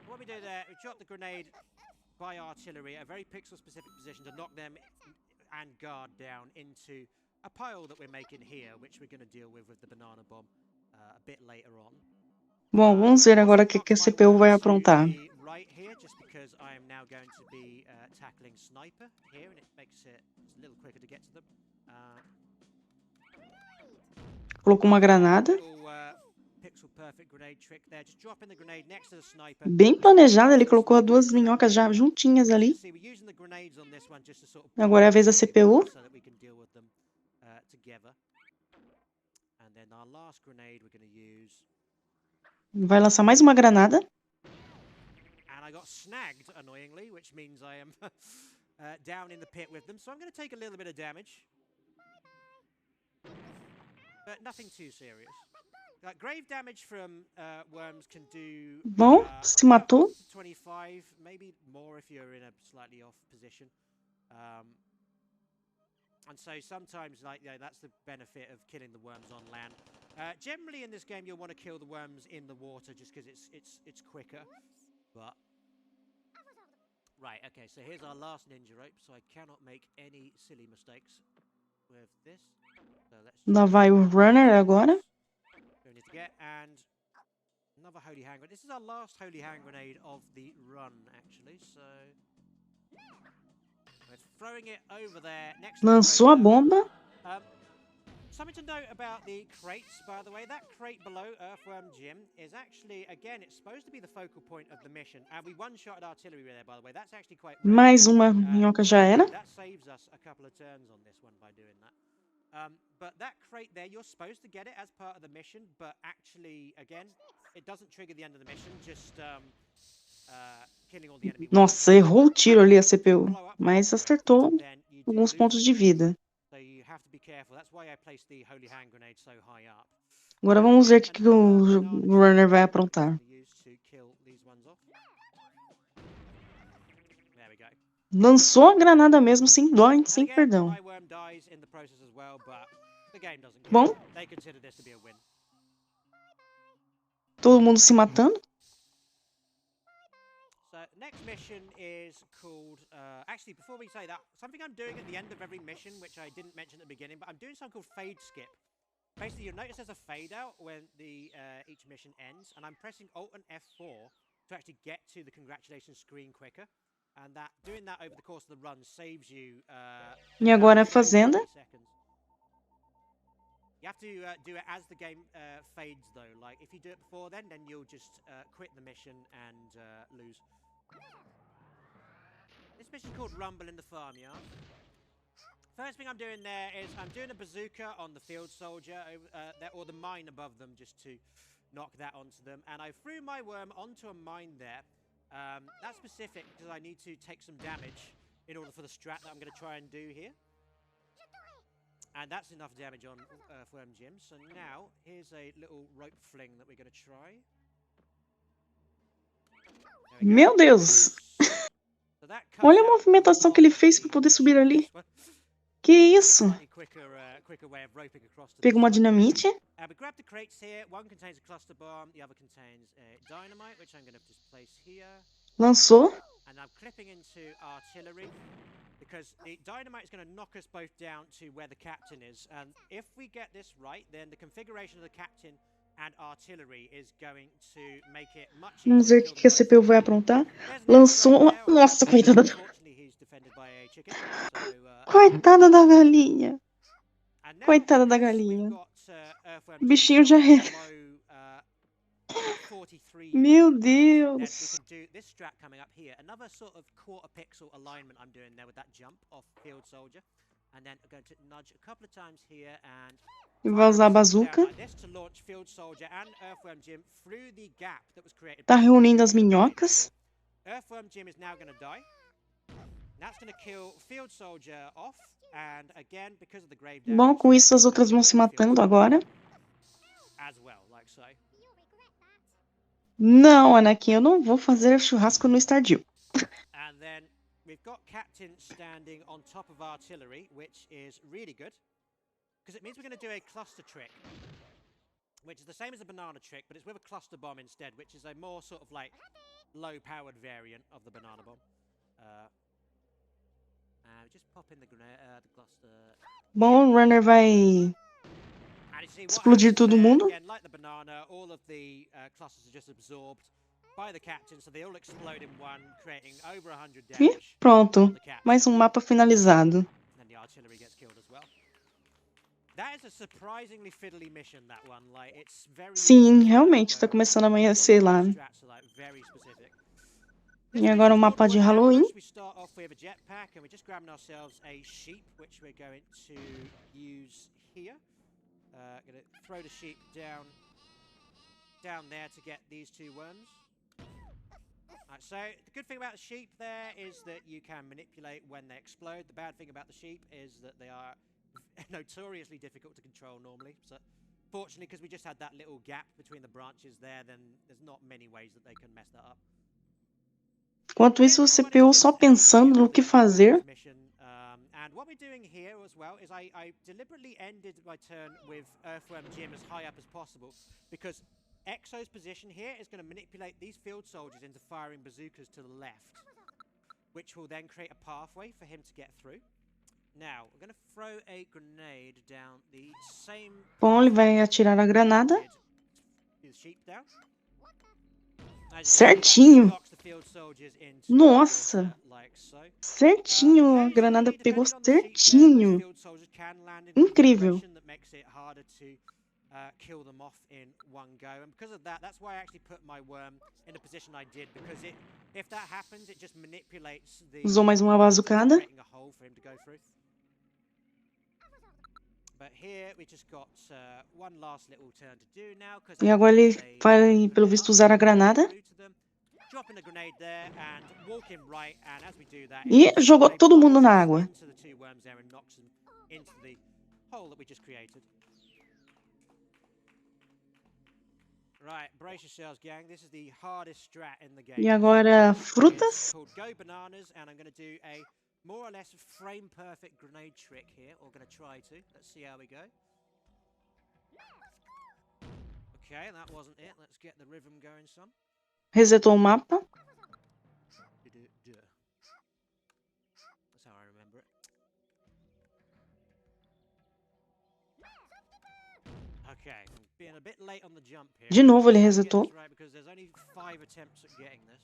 [SPEAKER 2] What we do there, we drop the grenade by artillery at a very pixel specific position to knock them and guard down into a pile that we're making here, which we're going to deal with the banana bomb a bit later on.
[SPEAKER 1] Bom, vamos ver agora o que a CPU vai aprontar.
[SPEAKER 2] Right here, just because I am now going to be tackling sniper here, and it makes it a little quicker to get to them.
[SPEAKER 1] Colocou uma granada. Bem planejada, ele colocou as 2 minhocas já juntinhas ali. Agora é a vez da CPU. Vai lançar mais uma granada.
[SPEAKER 2] I got snagged, annoyingly, which means I am down in the pit with them. So I'm going to take a little bit of damage. But nothing too serious. Grave damage from worms can do
[SPEAKER 1] Bom, se matou.
[SPEAKER 2] 25, maybe more if you're in a slightly off position. And so sometimes, like, that's the benefit of killing the worms on land. Generally in this game, you'll want to kill the worms in the water just because it's quicker. But right, okay, so here's our last ninja rope, so I cannot make any silly mistakes with this. So
[SPEAKER 1] Lá vai o runner agora.
[SPEAKER 2] We need to get, and Another holy hand grenade. This is our last holy hand grenade of the run, actually. So we're throwing it over there next to the
[SPEAKER 1] Lançou
[SPEAKER 2] crate
[SPEAKER 1] a bomba.
[SPEAKER 2] Something to note about the crates, by the way. That crate below Earthworm Jim is actually, again, it's supposed to be the focal point of the mission. And we one-shotted artillery there, by the way. That's actually quite rare.
[SPEAKER 1] Mais uma minhoca já era.
[SPEAKER 2] That saves us a couple of turns on this one by doing that. But that crate there, you're supposed to get it as part of the mission, but actually, again, it doesn't trigger the end of the mission, just killing all the enemy.
[SPEAKER 1] Nossa, errou o tiro ali a CPU, mas acertou alguns pontos de vida.
[SPEAKER 2] So you have to be careful. That's why I placed the holy hand grenade so high up.
[SPEAKER 1] Agora vamos ver o que o runner vai aprontar. Lançou a granada mesmo, sem dó, sem perdão. Bom. Todo mundo se matando.
[SPEAKER 2] So next mission is called, actually before we say that, something I'm doing at the end of every mission, which I didn't mention at the beginning, but I'm doing something called fade skip. Basically, you'll notice there's a fade out when each mission ends, and I'm pressing Alt and F4 to actually get to the congratulations screen quicker. And doing that over the course of the run saves you.
[SPEAKER 1] E agora a fazenda.
[SPEAKER 2] You have to do it as the game fades, though. Like, if you do it before then you'll just quit the mission and lose. This mission is called Rumble in the Farmyard. First thing I'm doing there is I'm doing a bazooka on the field soldier, or the mine above them, just to knock that onto them. And I threw my worm onto a mine there. That's specific because I need to take some damage in order for the strat that I'm going to try and do here. And that's enough damage on Earthworm Jim. So now, here's a little rope fling that we're going to try.
[SPEAKER 1] Meu Deus! Olha a movimentação que ele fez para poder subir ali. Que isso? Pega uma dinamite.
[SPEAKER 2] We grab the crates here. One contains a cluster bomb, the other contains a dynamite, which I'm going to just place here.
[SPEAKER 1] Lançou.
[SPEAKER 2] And I'm clipping into artillery because the dynamite is going to knock us both down to where the captain is. And if we get this right, then the configuration of the captain and artillery is going to make it much easier.
[SPEAKER 1] Vamos ver o que a CPU vai aprontar. Lançou. Nossa, coitada. Coitada da galinha. Coitada da galinha. O bichinho já era. Meu Deus.
[SPEAKER 2] This strat coming up here. Another sort of quarter pixel alignment I'm doing there with that jump off field soldier. And then I'm going to nudge a couple of times here and
[SPEAKER 1] E vai usar a bazuca. Tá reunindo as minhocas.
[SPEAKER 2] Earthworm Jim is now going to die. That's going to kill field soldier off. And again, because of the grave damage,
[SPEAKER 1] bom, com isso as outras vão se matando agora.
[SPEAKER 2] As well, like so.
[SPEAKER 1] Não, Anakin, eu não vou fazer churrasco no Stardew.
[SPEAKER 2] And then we've got Captain standing on top of artillery, which is really good. Because it means we're going to do a cluster trick. Which is the same as a banana trick, but it's with a cluster bomb instead, which is a more sort of like low-powered variant of the banana bomb. Just pop in the cluster.
[SPEAKER 1] Bom, o runner vai explodir todo mundo.
[SPEAKER 2] Again, like the banana, all of the clusters are just absorbed by the captain, so they all explode in one, creating over 100 damage.
[SPEAKER 1] E pronto, mais um mapa finalizado.
[SPEAKER 2] And the artillery gets killed as well. That is a surprisingly fiddly mission, that one. Like, it's very
[SPEAKER 1] Sim, realmente está começando a amanhecer lá. E agora um mapa de Halloween.
[SPEAKER 2] We start off with a jetpack and we're just grabbing ourselves a sheep, which we're going to use here. Going to throw the sheep down there to get these two worms. Right, so the good thing about the sheep there is that you can manipulate when they explode. The bad thing about the sheep is that they are notoriously difficult to control normally. So fortunately, because we just had that little gap between the branches there, then there's not many ways that they can mess that up.
[SPEAKER 1] Enquanto isso, o CPU só pensando no que fazer.
[SPEAKER 2] And what we're doing here as well is I deliberately ended my turn with Earthworm Jim as high up as possible because Exo's position here is going to manipulate these field soldiers into firing bazookas to the left, which will then create a pathway for him to get through. Now, we're going to throw a grenade down the same...
[SPEAKER 1] Bom, ele vai atirar a granada.
[SPEAKER 2] The sheep down.
[SPEAKER 1] Certinho. Nossa. Certinho. A granada pegou certinho. Incrível.
[SPEAKER 2] Kill them off in one go, and because of that, that's why I actually put my worm in the position I did, because if that happens, it just manipulates the
[SPEAKER 1] Usou mais uma bazucada.
[SPEAKER 2] creating a hole for him to go through. But here we just got one last little turn to do now, because
[SPEAKER 1] E agora ele vai, pelo visto, usar a granada.
[SPEAKER 2] Dropping a grenade there and walking right, and as we do that,
[SPEAKER 1] E jogou todo mundo na água.
[SPEAKER 2] into the two worms there and knocks them into the hole that we just created. Right, brace yourselves, gang. This is the hardest strat in the game.
[SPEAKER 1] E agora, frutas.
[SPEAKER 2] Called Go Bananas, and I'm going to do a more or less frame perfect grenade trick here, or going to try to. Let's see how we go. Okay, that wasn't it. Let's get the rhythm going, son.
[SPEAKER 1] Resetou o mapa.
[SPEAKER 2] That's how I remember it. Okay, being a bit late on the jump here.
[SPEAKER 1] De novo ele resetou.
[SPEAKER 2] Right, because there's only 5 attempts at getting this.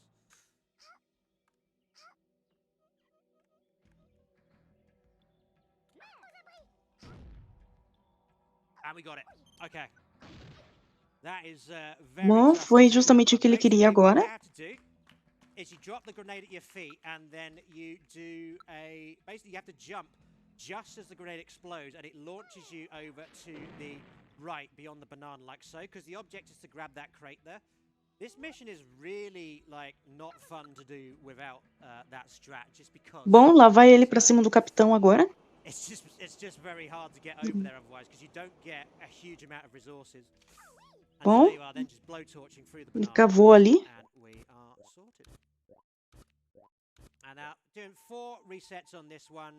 [SPEAKER 2] And we got it. Okay. That is very
[SPEAKER 1] Bom, foi justamente o que ele queria agora.
[SPEAKER 2] Is you drop the grenade at your feet, and then you do basically you have to jump just as the grenade explodes, and it launches you over to the right beyond the banana, like so, because the object is to grab that crate there. This mission is really like not fun to do without that strat, just because.
[SPEAKER 1] Bom, lá vai ele pra cima do capitão agora.
[SPEAKER 2] It's just very hard to get over there otherwise, because you don't get a huge amount of resources.
[SPEAKER 1] Bom, ele cavou ali.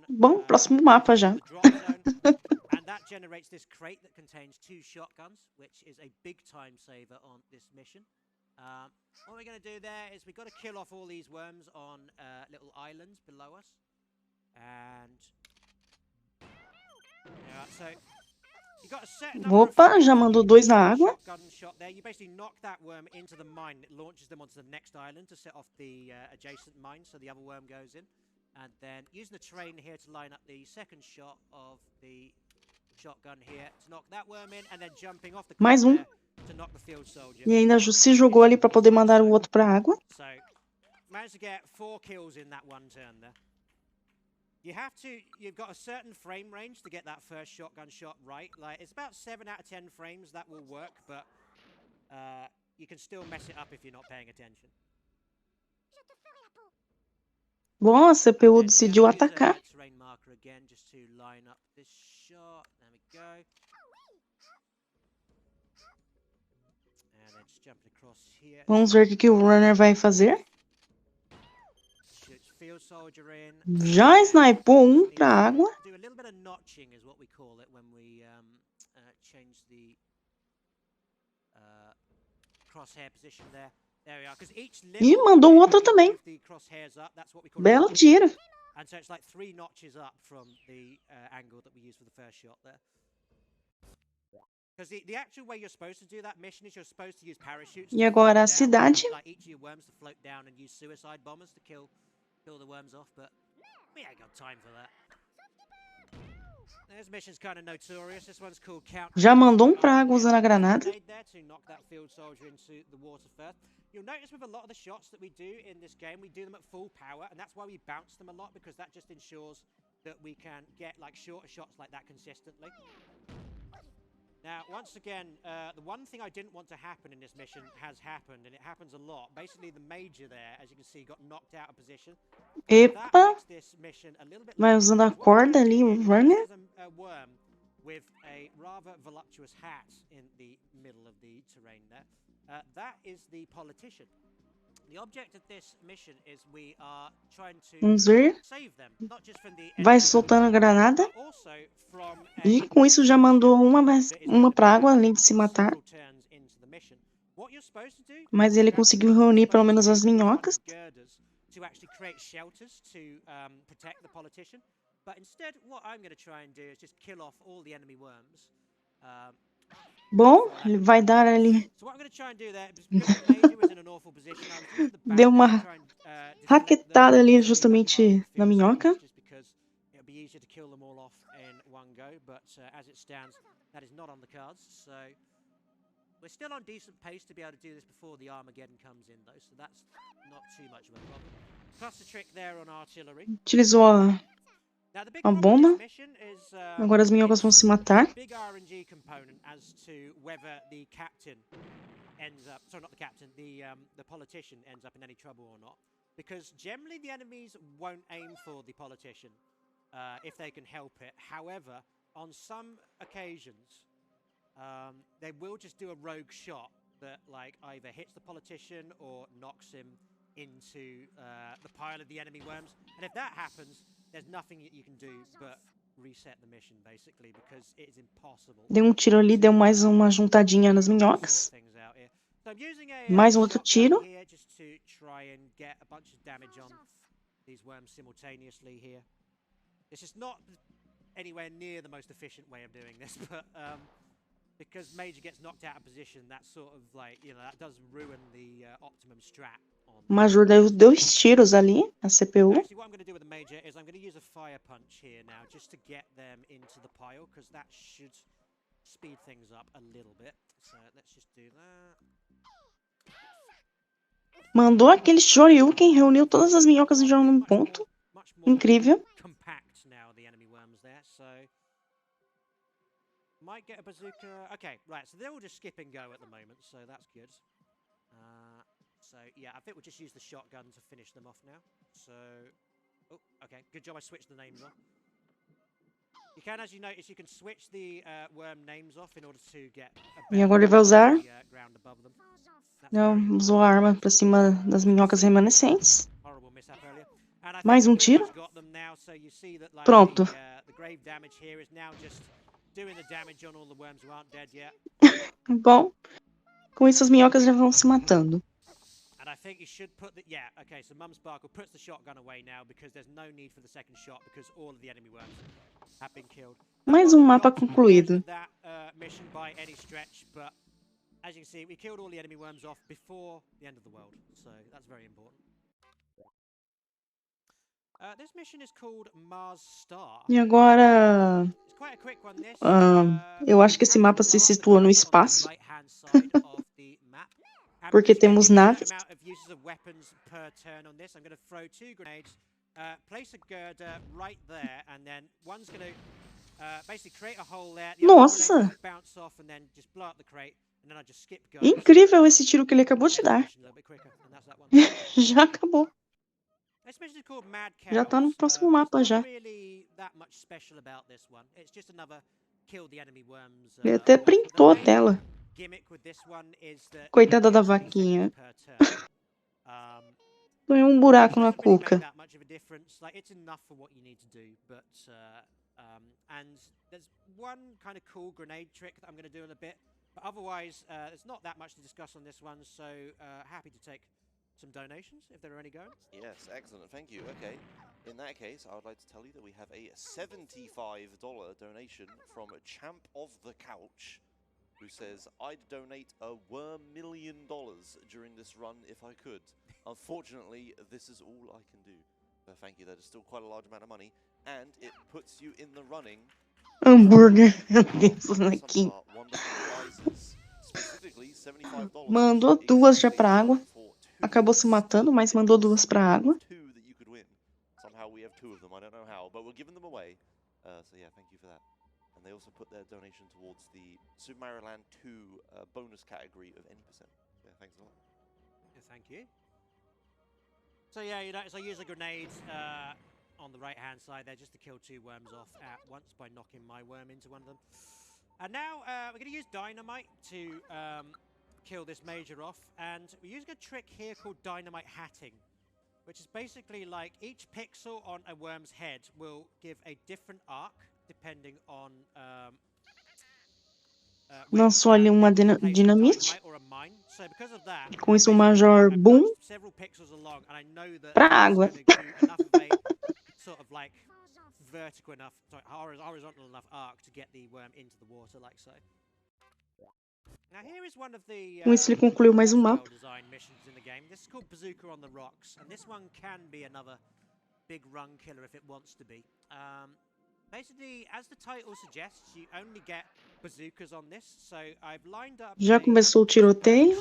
[SPEAKER 1] Bom, próximo mapa já.
[SPEAKER 2] And that generates this crate that contains 2 shotguns, which is a big time saver on this mission. What we're going to do there is we've got to kill off all these worms on little islands below us. And yeah, so
[SPEAKER 1] opa, já mandou 2 na água.
[SPEAKER 2] You basically knock that worm into the mine. It launches them onto the next island to set off the adjacent mine, so the other worm goes in. And then using the train here to line up the second shot of the shotgun here to knock that worm in, and then jumping off the
[SPEAKER 1] mais um.
[SPEAKER 2] To knock the field soldier.
[SPEAKER 1] E ainda se jogou ali para poder mandar o outro para a água.
[SPEAKER 2] So, managed to get 4 kills in that one turn there. You've got a certain frame range to get that first shotgun shot right. Like, it's about 7 out of 10 frames that will work, but you can still mess it up if you're not paying attention.
[SPEAKER 1] Bom, a CPU decidiu atacar.
[SPEAKER 2] Terrain marker again, just to line up this shot. There we go. And then just jumping across here.
[SPEAKER 1] Vamos ver o que o runner vai fazer. Já snipou um para a água. E mandou o outro também. Belo tiro. E agora a cidade.
[SPEAKER 2] Kill the worms off, but we ain't got time for that. This mission's kind of notorious. This one's called Count.
[SPEAKER 1] Já mandou pra água usando a granada.
[SPEAKER 2] To knock that field soldier into the water first. You'll notice with a lot of the shots that we do in this game, we do them at full power, and that's why we bounce them a lot, because that just ensures that we can get like shorter shots like that consistently. Now, once again, the one thing I didn't want to happen in this mission has happened, and it happens a lot. Basically, the major there, as you can see, got knocked out of position.
[SPEAKER 1] Epa! Vai usando a corda ali, o runner.
[SPEAKER 2] A worm with a rather voluptuous hat in the middle of the terrain there. That is the politician. The object of this mission is we are trying to save them, not just from the
[SPEAKER 1] vai soltando a granada. E com isso já mandou uma pra água, além de se matar. Mas ele conseguiu reunir pelo menos as minhocas. Bom, ele vai dar ali. deu uma raquetada ali justamente na minhoca.
[SPEAKER 2] We're still on decent pace to be able to do this before the Armageddon comes in, though, so that's not too much of a problem. Plus the trick there on artillery.
[SPEAKER 1] Utilizou a bomba. Agora as minhocas vão se matar.
[SPEAKER 2] Big RNG component as to whether the captain ends up, sorry, not the captain, the politician ends up in any trouble or not. Because generally the enemies won't aim for the politician if they can help it. However, on some occasions, they will just do a rogue shot that like either hits the politician or knocks him into the pile of the enemy worms. And if that happens, there's nothing that you can do but reset the mission basically because it is impossible.
[SPEAKER 1] Deu um tiro ali, deu mais uma juntadinha nas minhocas.
[SPEAKER 2] So I'm using
[SPEAKER 1] Mais um outro tiro.
[SPEAKER 2] here just to try and get a bunch of damage on these worms simultaneously here. This is not anywhere near the most efficient way of doing this, but because Major gets knocked out of position, that's sort of like, you know, that does ruin the optimum strat.
[SPEAKER 1] O Major deu 2 tiros ali, a CPU.
[SPEAKER 2] Actually, what I'm going to do with the Major is I'm going to use a fire punch here now, just to get them into the pile, because that should speed things up a little bit. So let's just do that.
[SPEAKER 1] Mandou aquele Shoryuken, reuniu todas as minhocas em um ponto. Incrível.
[SPEAKER 2] Compact now, the enemy worms there, so might get a bazooka. Okay, right, so they're all just skip and go at the moment, so that's good. So yeah, I think we'll just use the shotgun to finish them off now. So, oh, okay, good job I switched the names off. You can, as you notice, you can switch the worm names off in order to get a
[SPEAKER 1] E agora ele vai usar.
[SPEAKER 2] ground above them.
[SPEAKER 1] Não, usou a arma pra cima das minhocas remanescentes. Mais um tiro. Pronto. Bom, com isso as minhocas já vão se matando.
[SPEAKER 2] And I think you should put the okay, so Mum Sparkle puts the shotgun away now because there's no need for the second shot because all of the enemy worms have been killed.
[SPEAKER 1] Mais um mapa concluído.
[SPEAKER 2] That mission by any stretch, but as you can see, we killed all the enemy worms off before the end of the world, so that's very important. This mission is called Mars Star.
[SPEAKER 1] E agora, eu acho que esse mapa se situa no espaço, porque temos naves. Nossa! Incrível esse tiro que ele acabou de dar. Já acabou. Já tá no próximo mapa já. Ele até printou a tela. Coitada da vaquinha. Foi um buraco na cuca.
[SPEAKER 2] And there's one kind of cool grenade trick that I'm going to do in a bit, but otherwise there's not that much to discuss on this one, so happy to take some donations if there are any going.
[SPEAKER 3] Yes, excellent, thank you. Okay, in that case I would like to tell you that we have a $75 donation from Champ of the Couch, who says, I'd donate a $1 million during this run if I could. Unfortunately, this is all I can do. Thank you, that is still quite a large amount of money, and it puts you in the running.
[SPEAKER 1] Hambúrguer, meu Deus, aqui. Mandou duas já pra água. Acabou se matando, mas mandou duas pra água.
[SPEAKER 3] Somehow we have two of them, I don't know how, but we're giving them away. So yeah, thank you for that. And they also put their donation towards the Super Mario Land 2 bonus category of any percent. Yeah, thanks a lot.
[SPEAKER 2] Thank you. So yeah, you notice I use a grenade on the right-hand side there just to kill two worms off at once by knocking my worm into one of them. And now we're going to use dynamite to kill this major off, and we're using a trick here called dynamite hatting, which is basically like each pixel on a worm's head will give a different arc depending on
[SPEAKER 1] lançou ali uma dinamite. Com isso o Major boom pra água.
[SPEAKER 2] Sort of like vertical enough, sorry, horizontal enough arc to get the worm into the water, like so. Now here is one of the
[SPEAKER 1] Com isso ele concluiu mais um mapa.
[SPEAKER 2] well-designed missions in the game. This is called Bazooka on the Rocks, and this one can be another big run killer if it wants to be. Basically, as the title suggests, you only get bazookas on this, so I've lined up
[SPEAKER 1] Já começou o tiroteio.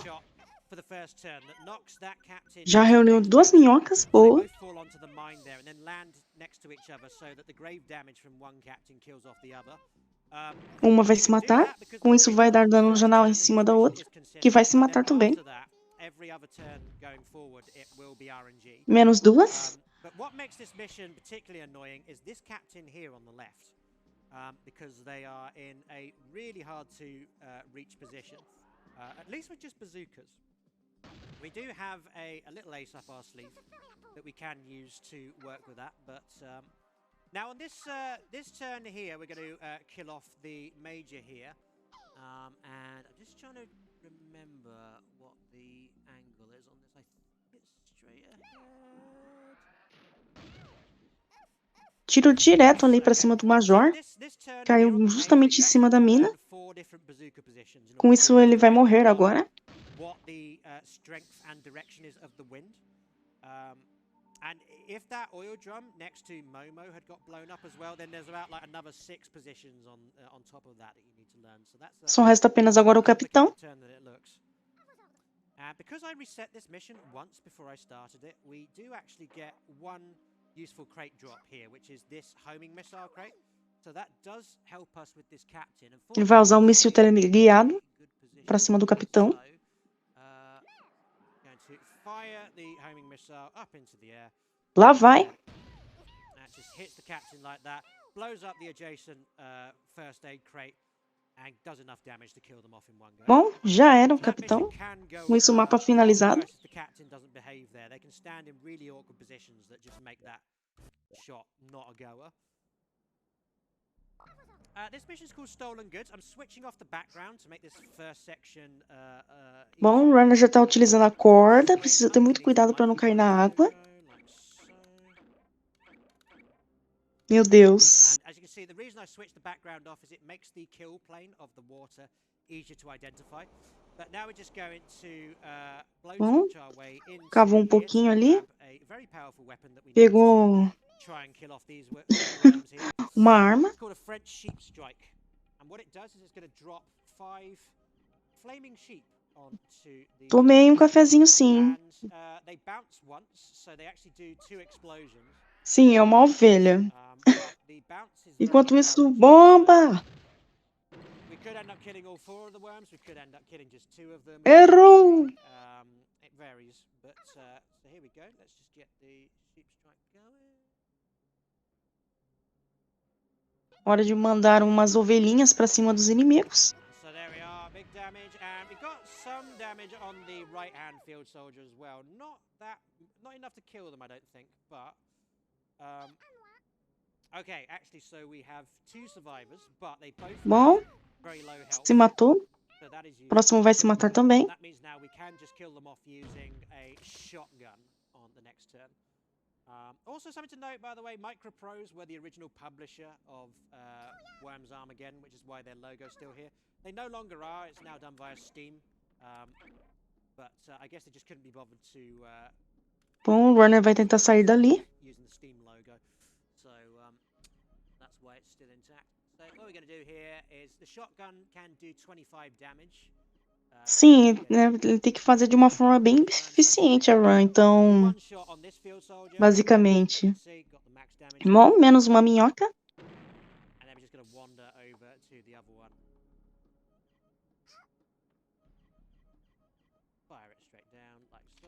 [SPEAKER 2] for the first turn that knocks that captain.
[SPEAKER 1] Já reuniu duas minhocas, boa.
[SPEAKER 2] They both fall onto the mine there and then land next to each other so that the grave damage from one captain kills off the other.
[SPEAKER 1] Uma vai se matar, com isso vai dar dano no jornal em cima da outra, que vai se matar também. Menos duas.
[SPEAKER 2] But what makes this mission particularly annoying is this captain here on the left, because they are in a really hard to reach position, at least with just bazookas. We do have a little ace up our sleeve that we can use to work with that, but now on this turn here, we're going to kill off the major here, and I'm just trying to remember what the angle is on this. I think it's straight ahead.
[SPEAKER 1] Tiro direto ali pra cima do Major. Caiu justamente em cima da mina. Com isso ele vai morrer agora.
[SPEAKER 2] And if that oil drum next to Momo had got blown up as well, then there's about like another 6 positions on top of that you need to learn. So that's
[SPEAKER 1] Só resta apenas agora o capitão.
[SPEAKER 2] Because I reset this mission once before I started it, we do actually get one useful crate drop here, which is this homing missile crate. So that does help us with this captain.
[SPEAKER 1] Ele vai usar um míssil teleguiado para cima do capitão.
[SPEAKER 2] Going to fire the homing missile up into the air.
[SPEAKER 1] Lá vai.
[SPEAKER 2] That just hits the captain like that, blows up the adjacent first aid crate, and does enough damage to kill them off in one go.
[SPEAKER 1] Bom, já era o capitão. Com isso o mapa finalizado.
[SPEAKER 2] The captain doesn't behave there. They can stand in really awkward positions that just make that shot not a goer. This mission is called Stolen Goods. I'm switching off the background to make this first section.
[SPEAKER 1] Bom, o runner já está utilizando a corda. Precisa ter muito cuidado para não cair na água. Meu Deus.
[SPEAKER 2] As you can see, the reason I switched the background off is it makes the kill plane of the water easier to identify. But now we're just going to blowtorch our way into
[SPEAKER 1] Cavou um pouquinho ali. Pegou uma arma.
[SPEAKER 2] It's called a French sheep strike. And what it does is it's going to drop 5 flaming sheep onto the
[SPEAKER 1] Tomei um cafezinho, sim.
[SPEAKER 2] and they bounce once, so they actually do 2 explosions.
[SPEAKER 1] Sim, é uma ovelha. Enquanto isso, bomba! Errou! Hora de mandar umas ovelhinhas pra cima dos inimigos.
[SPEAKER 2] So there we are, big damage, and we got some damage on the right-hand field soldier as well. Not enough to kill them, I don't think, but okay, actually, so we have 2 survivors, but they both
[SPEAKER 1] Bom,
[SPEAKER 2] very low health.
[SPEAKER 1] se matou.
[SPEAKER 2] So that is
[SPEAKER 1] O próximo vai se matar também.
[SPEAKER 2] That means now we can just kill them off using a shotgun on the next turn. Also something to note, by the way, Microprose were the original publisher of Worms Armageddon, which is why their logo's still here. They no longer are, it's now done via Steam. But I guess they just couldn't be bothered to
[SPEAKER 1] Bom, o runner vai tentar sair dali.
[SPEAKER 2] using the Steam logo. So that's why it's still intact. So what we're going to do here is the shotgun can do 25 damage.
[SPEAKER 1] Sim, né, ele tem que fazer de uma forma bem eficiente a run, então,
[SPEAKER 2] One shot on this field soldier.
[SPEAKER 1] basicamente.
[SPEAKER 2] See, got the max damage.
[SPEAKER 1] Bom, menos uma minhoca.
[SPEAKER 2] And then we're just going to wander over to the other one. Fire it straight down like so.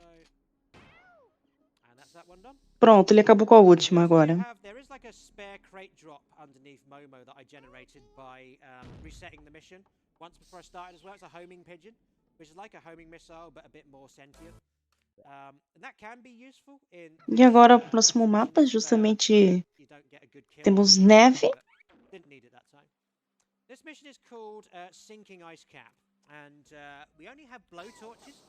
[SPEAKER 2] And that's that one done.
[SPEAKER 1] Pronto, ele acabou com a última agora.
[SPEAKER 2] There is like a spare crate drop underneath Momo that I generated by resetting the mission once before I started as well. It's a homing pigeon, which is like a homing missile but a bit more sentient. And that can be useful in.
[SPEAKER 1] E agora o próximo mapa, justamente temos neve.
[SPEAKER 2] Didn't need it that time. This mission is called Sinking Ice Cap, and we only have blowtorches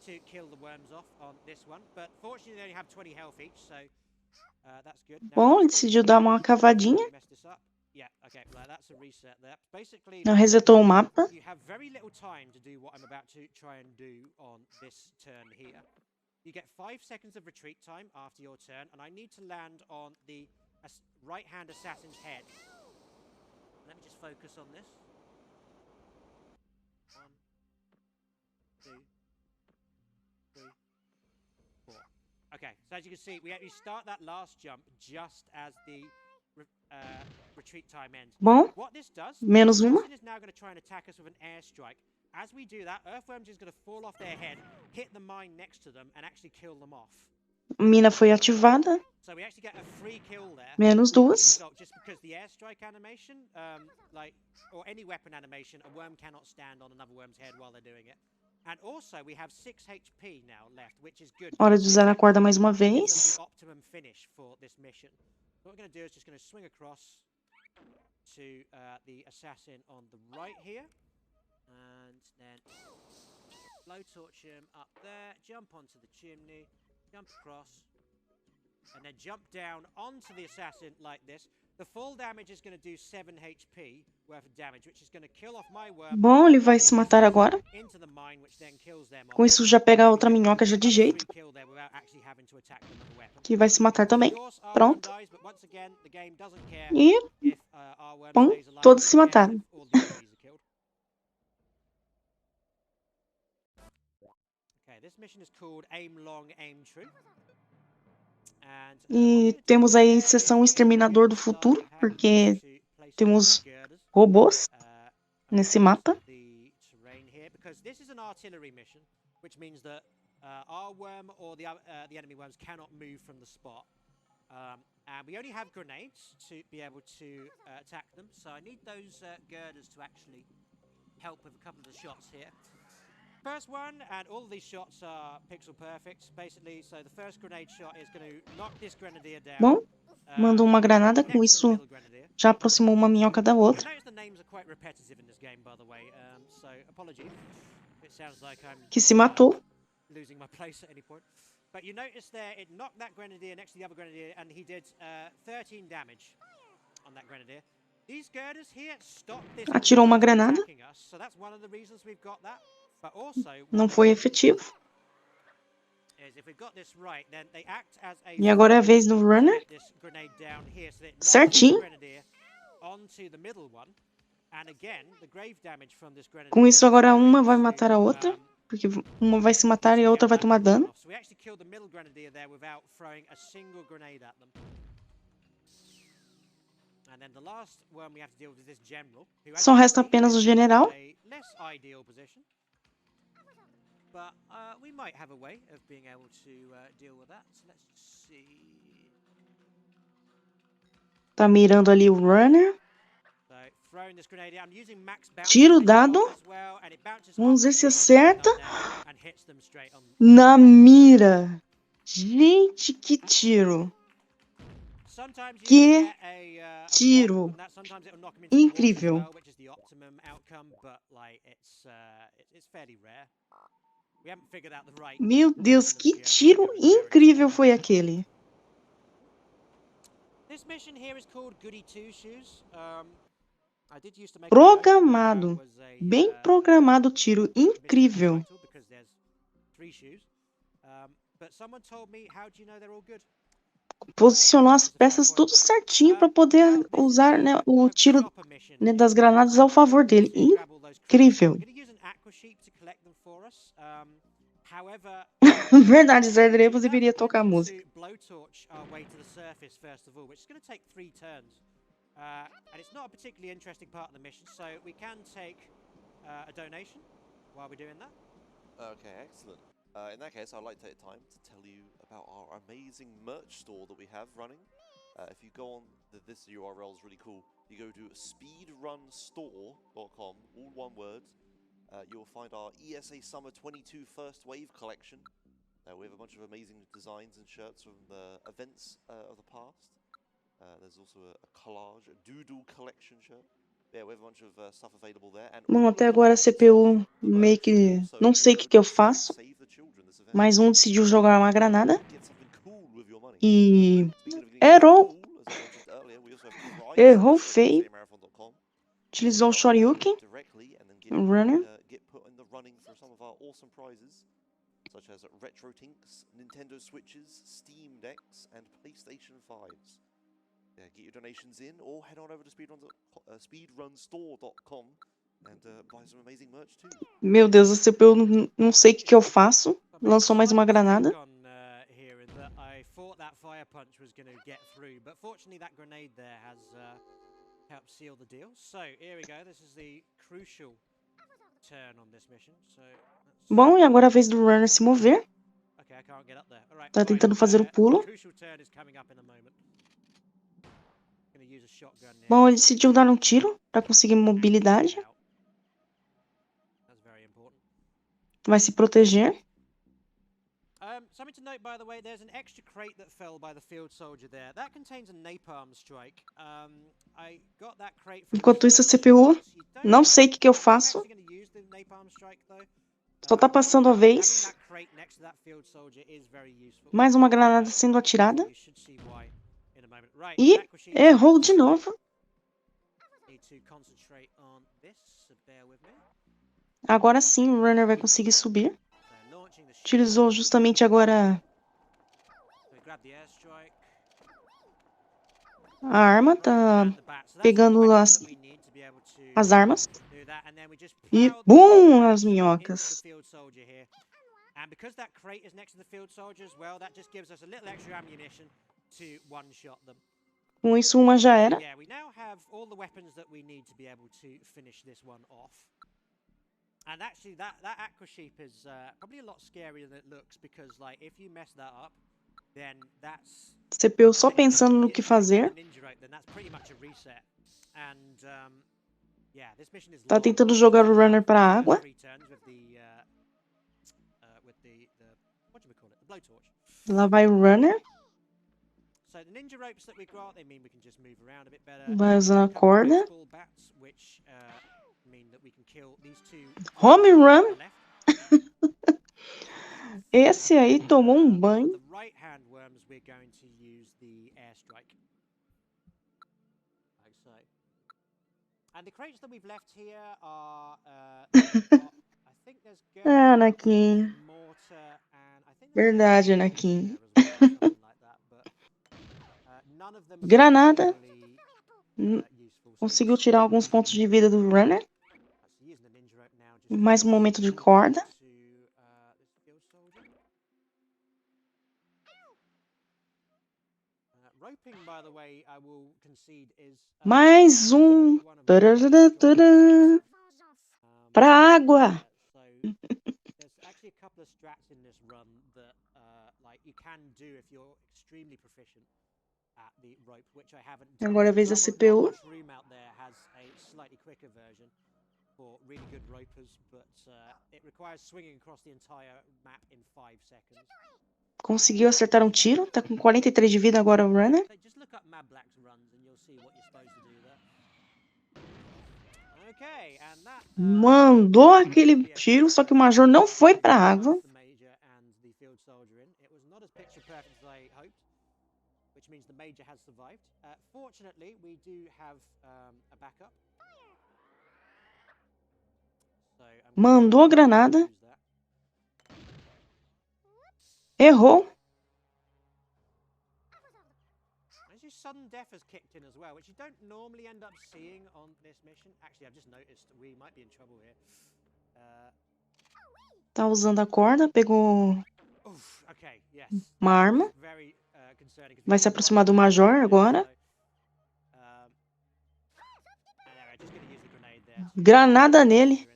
[SPEAKER 2] to kill the worms off on this one, but fortunately they only have 20 health each, so that's good.
[SPEAKER 1] Bom, ele decidiu dar uma cavadinha.
[SPEAKER 2] Messed this up. Yeah, okay, well, that's a reset there. Basically,
[SPEAKER 1] Ela resetou o mapa.
[SPEAKER 2] you have very little time to do what I'm about to try and do on this turn here. You get 5 seconds of retreat time after your turn, and I need to land on the right-hand assassin's head. Let me just focus on this. 1, 2, 3, 4. Okay, so as you can see, we start that last jump just as the retreat time ends.
[SPEAKER 1] Bom,
[SPEAKER 2] What this does,
[SPEAKER 1] menos
[SPEAKER 2] the
[SPEAKER 1] uma.
[SPEAKER 2] assassin is now going to try and attack us with an airstrike. As we do that, earthworms is going to fall off their head, hit the mine next to them, and actually kill them off.
[SPEAKER 1] Mina foi ativada.
[SPEAKER 2] So we actually get a free kill there.
[SPEAKER 1] Menos duas.
[SPEAKER 2] Just because the airstrike animation, or any weapon animation, a worm cannot stand on another worm's head while they're doing it. And also we have 6 HP now left, which is good.
[SPEAKER 1] Hora de usar a corda mais uma
[SPEAKER 2] Gives us
[SPEAKER 1] vez.
[SPEAKER 2] the optimum finish for this mission. What we're going to do is just going to swing across to the assassin on the right here, and then blowtorch him up there, jump onto the chimney, jump across, and then jump down onto the assassin like this. The full damage is going to do 7 HP worth of damage, which is going to kill off my worm.
[SPEAKER 1] Bom, ele vai se matar agora.
[SPEAKER 2] Into the mine, which then kills them
[SPEAKER 1] Com isso já pega a outra minhoca já de jeito. Que vai se matar também. Pronto. E bom, todos se mataram. E temos aí sessão Exterminador do Futuro, porque temos robôs nesse mapa.
[SPEAKER 2] Our worm or the enemy worms cannot move from the spot. And we only have grenades to be able to attack them. So I need those girders to actually help with a couple of the shots here. First one, and all of these shots are pixel perfect, basically. So the first grenade shot is going to knock this grenadier down.
[SPEAKER 1] Bom, mandou uma granada, com isso já aproximou uma minhoca da outra. Que se matou.
[SPEAKER 2] Losing my place at any point. But you notice there, it knocked that grenadier next to the other grenadier, and he did 13 damage on that grenadier. These girders here stop this
[SPEAKER 1] Atirou uma granada.
[SPEAKER 2] us, so that's one of the reasons we've got that. But also,
[SPEAKER 1] não foi efetivo.
[SPEAKER 2] If we've got this right, then they act as a
[SPEAKER 1] e agora é a vez do runner. Certinho. Com isso agora uma vai matar a outra. Porque uma vai se matar e a outra vai tomar dano. Só resta apenas o general. Tá mirando ali o runner. Tiro dado. Vamos ver se acerta. Na mira. Gente, que tiro. Que tiro. Incrível. Meu Deus, que tiro incrível foi aquele. Programado. Bem programado, tiro incrível. Posicionou as peças tudo certinho para poder usar, né, o tiro, né, das granadas ao favor dele. Incrível. Verdade, Zé Dreyfus deveria tocar a música. And it's not a particularly interesting part of the mission, so we can take a donation while we're doing that.
[SPEAKER 3] Okay, excellent. In that case, I'd like to take time to tell you about our amazing merch store that we have running. If you go on, this URL is really cool. You go to speedrunstore.com, all one word. You'll find our ESA Summer 22 First Wave collection. We have a bunch of amazing designs and shirts from the events of the past. There's also a collage, a doodle collection shirt. Yeah, we have a bunch of stuff available there. Bom, até agora a CPU meio que não sei o que eu faço, mas um decidiu jogar uma granada e errou.
[SPEAKER 1] Errou feio. Utilizou o Shoryuken. Runner.
[SPEAKER 3] Such as Retro Tinks, Nintendo Switches, Steam Decks, and PlayStation 5s. Yeah, get your donations in, or head on over to speedrunstore.com and buy some amazing merch too.
[SPEAKER 1] Meu Deus, a CPU não sei o que eu faço. Lançou mais uma granada.
[SPEAKER 2] I thought that fire punch was going to get through, but fortunately that grenade there has helped seal the deal. So here we go. This is the crucial turn on this mission. So
[SPEAKER 1] bom, e agora é a vez do runner se mover.
[SPEAKER 2] okay, I can't get up there. All right,
[SPEAKER 1] tá tentando fazer o pulo. Bom, ele decidiu dar um tiro para conseguir mobilidade. Vai se proteger.
[SPEAKER 2] Something to note, by the way, there's an extra crate that fell by the field soldier there. That contains a napalm strike. I got that crate from
[SPEAKER 1] Enquanto isso, a CPU, não sei o que eu faço. Só tá passando a vez. Mais uma granada sendo atirada. E errou de novo. Agora sim, o runner vai conseguir subir. Utilizou justamente agora a arma, tá pegando as armas. E BUM! As minhocas.
[SPEAKER 2] And because that crate is next to the field soldier as well, that just gives us a little extra ammunition to one-shot them.
[SPEAKER 1] Com isso, uma já era.
[SPEAKER 2] Yeah, we now have all the weapons that we need to be able to finish this one off. And actually, that aqua sheep is probably a lot scarier than it looks, because like if you mess that up, then that's
[SPEAKER 1] CPU só pensando no que fazer. Tá tentando jogar o runner para a água. Lá vai o runner. Vai usando a corda. Home run. Esse aí tomou um banho. Anakin. Verdade, Anakin. Granada. Conseguiu tirar alguns pontos de vida do runner. Mais um momento de corda. Mais um. Pra água. Agora é a vez da CPU. Conseguiu acertar um tiro. Tá com 43 de vida agora o runner. Mandou aquele tiro, só que o Major não foi pra água. Mandou a granada. Errou.
[SPEAKER 2] Sudden death has kicked in as well, which you don't normally end up seeing on this mission. Actually, I've just noticed we might be in trouble here.
[SPEAKER 1] Tá usando a corda, pegou uma arma. Vai se aproximar do Major agora. Granada nele.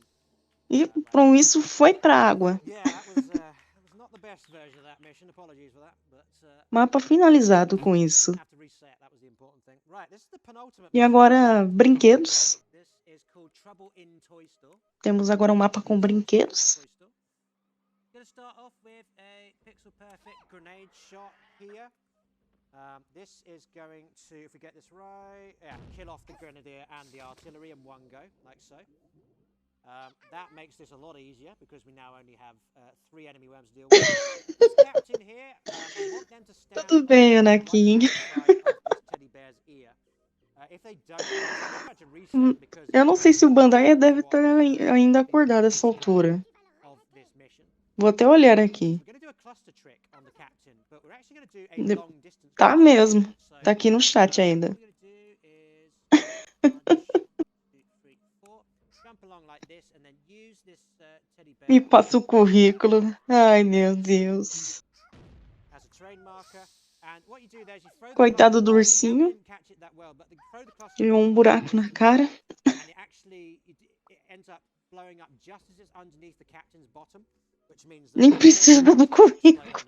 [SPEAKER 1] E com isso foi pra água. Mapa finalizado com isso. E agora, brinquedos. Temos agora um mapa com brinquedos.
[SPEAKER 2] This is going to, if we get this right, kill off the grenadier and the artillery in one go, like so. That makes this a lot easier because we now only have 3 enemy worms to deal with. This captain here, I want them to stand
[SPEAKER 1] Tudo bem, Anakin.
[SPEAKER 2] right side of this teddy bear's ear. If they
[SPEAKER 1] Eu não sei se o Bandai deve estar ainda acordado essa altura. Vou até olhar aqui. Tá mesmo. Tá aqui no chat ainda. Me passa o currículo. Ai, meu Deus. Coitado do ursinho. Tirou um buraco na cara. Nem precisa do currículo.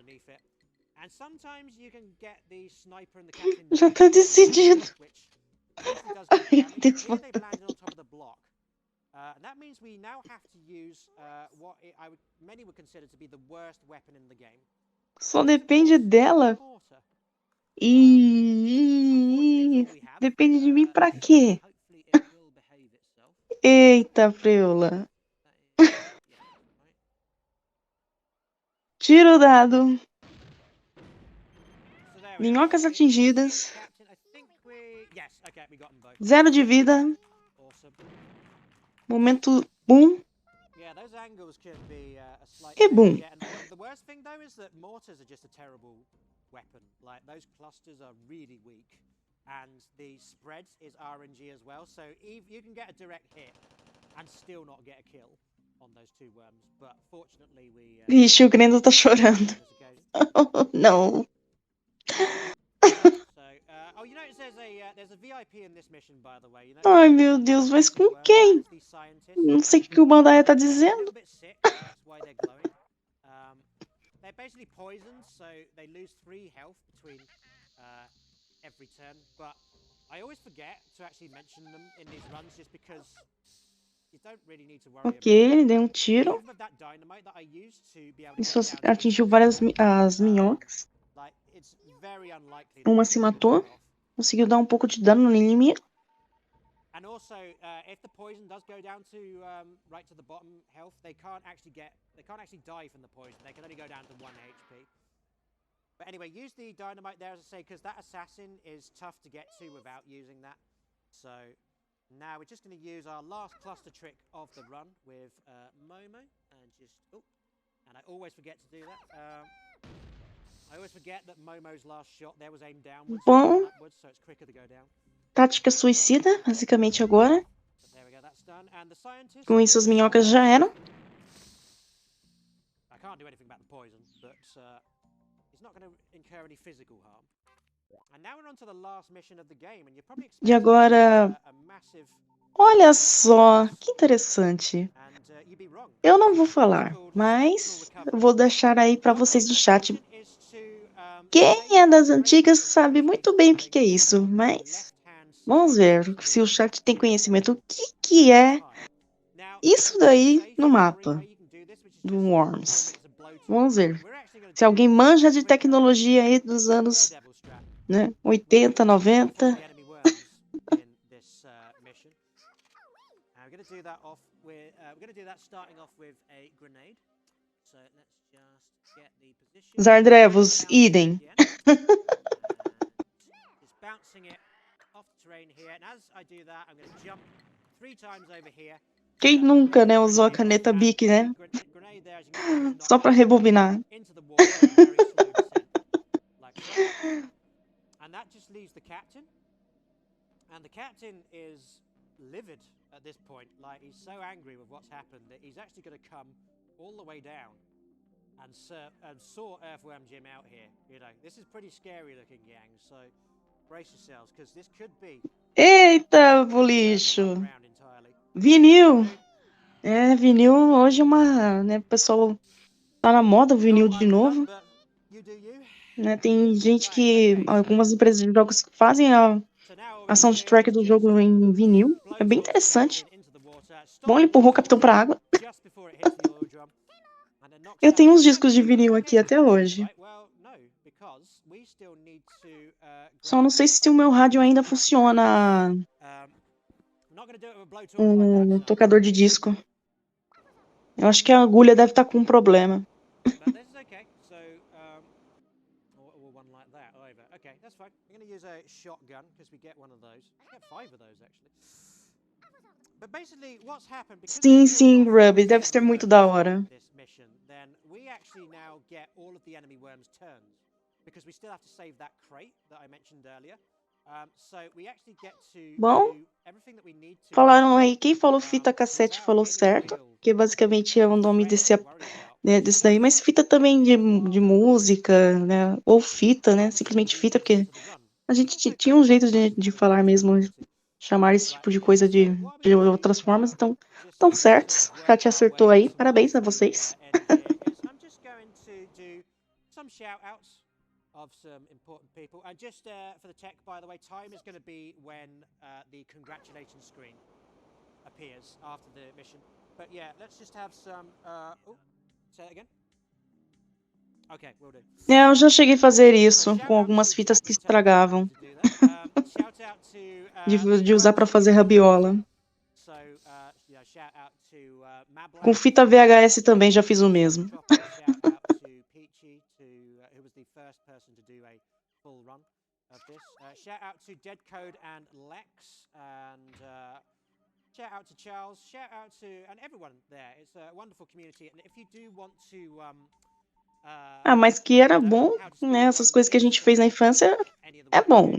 [SPEAKER 1] Já tá decidido. Ai, meu Deus.
[SPEAKER 2] And that means we now have to use what many would consider to be the worst weapon in the game.
[SPEAKER 1] Só depende dela. Depende de mim pra quê? Eita, preula. Tira o dado. Minhocas atingidas. 0 de vida. Momento boom. E boom.
[SPEAKER 2] The worst thing though is that mortars are just a terrible weapon. Like those clusters are really weak, and the spread is RNG as well. So you can get a direct hit and still not get a kill on those two worms. But fortunately we.
[SPEAKER 1] Vixe, o Grendo tá chorando. Oh, não.
[SPEAKER 2] Oh, you notice there's a VIP in this mission, by the way.
[SPEAKER 1] Ai, meu Deus, mas com quem? Não sei o que o Bandai tá dizendo.
[SPEAKER 2] They're basically poisoned, so they lose 3 health between every turn. But I always forget to actually mention them in these runs, just because you don't really need to worry.
[SPEAKER 1] Ok, ele deu um tiro. Isso atingiu várias as minhocas. Uma se matou. Conseguiu dar um pouco de dano no inimigo.
[SPEAKER 2] And also, if the poison does go down to right to the bottom health, they can't actually die from the poison. They can only go down to 1 HP. But anyway, use the dynamite there, as I say, because that assassin is tough to get to without using that. So now we're just going to use our last cluster trick of the run with Momo, and and I always forget to do that. I always forget that Momo's last shot there was aimed downwards, upwards, so it's quicker to go down.
[SPEAKER 1] Tática suicida, basicamente agora. Com isso as minhocas já eram. E agora... Olha só, que interessante. Eu não vou falar, mas eu vou deixar aí para vocês do chat. Quem é das antigas sabe muito bem o que é isso, mas... Vamos ver se o chat tem conhecimento. O que é isso daí no mapa do Worms? Vamos ver. Se alguém manja de tecnologia aí dos anos 80, 90. Zardrevos, idem. Quem nunca, né, usou a caneta Bic, né? Só para rebobinar.
[SPEAKER 2] And that just leaves the captain. And the captain is livid at this point. Like, he's so angry with what's happened that he's actually going to come all the way down and sort Earthworm Jim out here. You know, this is pretty scary looking, gang. So brace yourselves, because this could be...
[SPEAKER 1] Eita, bolicho. Vinil. Vinil hoje é uma... Né, o pessoal tá na moda o vinil de novo. Né, tem gente que... Algumas empresas de jogos que fazem a soundtrack do jogo em vinil. É bem interessante. Bom, ele empurrou o capitão pra água. Eu tenho uns discos de vinil aqui até hoje. Só não sei se o meu rádio ainda funciona. Um tocador de disco. Eu acho que a agulha deve estar com um problema.
[SPEAKER 2] or one like that either. Okay, that's fine. I'm going to use a shotgun because we get one of those. We get 5 of those actually. But basically, what's happened because
[SPEAKER 1] Sim, sim, Ruby, deve ser muito da hora.
[SPEAKER 2] This mission, then we actually now get all of the enemy worms' turns because we still have to save that crate that I mentioned earlier. So we actually get to do everything that we need to.
[SPEAKER 1] Falaram aí, quem falou fita cassete falou certo, que basicamente é o nome desse daí, mas fita também de música, né, ou fita, né, simplesmente fita, porque a gente tinha um jeito de falar mesmo, chamar esse tipo de coisa de outras formas, então, estão certos, já te acertou aí, parabéns a vocês.
[SPEAKER 2] Of some important people, and just for the tech, by the way, time is going to be when the congratulations screen appears after the mission. But yeah, let's just have some. Say that again. Okay, will do.
[SPEAKER 1] Eu já cheguei a fazer isso com algumas fitas que estragavam, de usar para fazer rabiola. Com fita VHS também já fiz o mesmo. Full run of this. Shout out to Dead Code and Lex, and shout out to Charles, shout out to and everyone there. It's a wonderful community, and if you do want to mas que era bom, né? Essas coisas que a gente fez na infância é bom.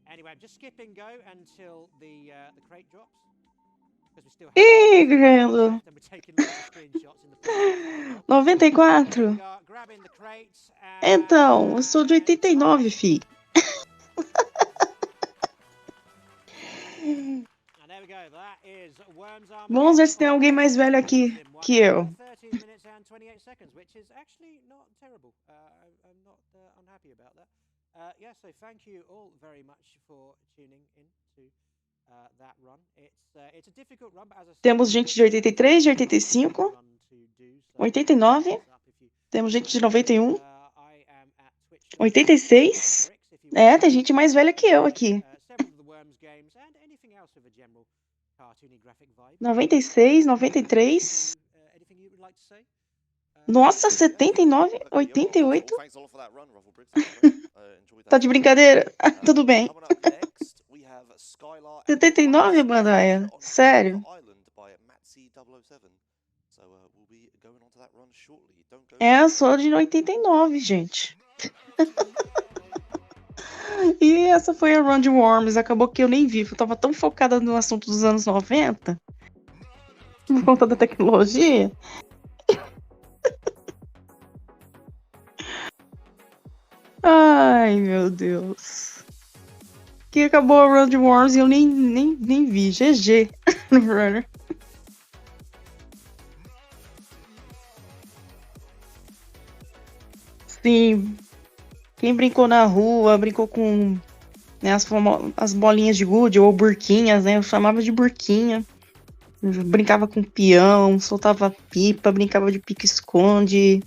[SPEAKER 2] Anyway, I'm just skip and go until the crate drops.
[SPEAKER 1] Ih, ganhando. 94. Então, eu sou de 89, fi. Vamos ver se tem alguém mais velho aqui que eu.
[SPEAKER 2] So thank you all very much for tuning in to that run. It's a difficult run, but as I said,
[SPEAKER 1] temos gente de 83, de 85, 89, temos gente de 91, 86. Tem gente mais velha que eu aqui. 96, 93. Nossa, 79, 88. Tá de brincadeira? Tudo bem. 79, Bandaia? Sério? Eu sou de 89, gente. E essa foi a run de Worms. Acabou que eu nem vi. Eu tava tão focada no assunto dos anos 90. Por conta da tecnologia. Ai, meu Deus. Que acabou a run de Worms e eu nem vi. GG no runner. Sim. Quem brincou na rua, brincou com, né, as bolinhas de gude ou burquinhas, né? Eu chamava de burquinha. Eu brincava com peão, soltava pipa, brincava de pique-esconde,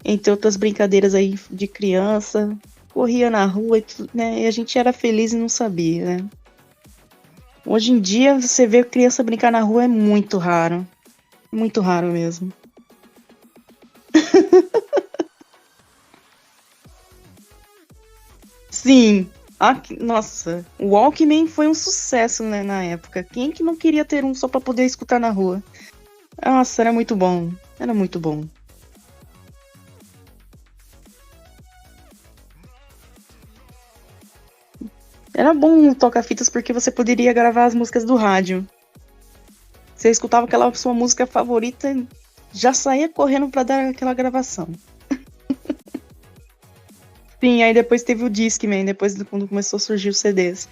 [SPEAKER 1] entre outras brincadeiras aí de criança. Corria na rua, né? E a gente era feliz e não sabia, né? Hoje em dia, você ver criança brincar na rua é muito raro. Muito raro mesmo. Sim. Nossa, o Walkman foi um sucesso, né, na época. Quem que não queria ter um só pra poder escutar na rua? Nossa, era muito bom. Era muito bom. Era bom tocar fitas porque você poderia gravar as músicas do rádio. Você escutava aquela sua música favorita e já saía correndo pra dar aquela gravação. Sim, aí depois teve o Discman, depois quando começou a surgir os CDs.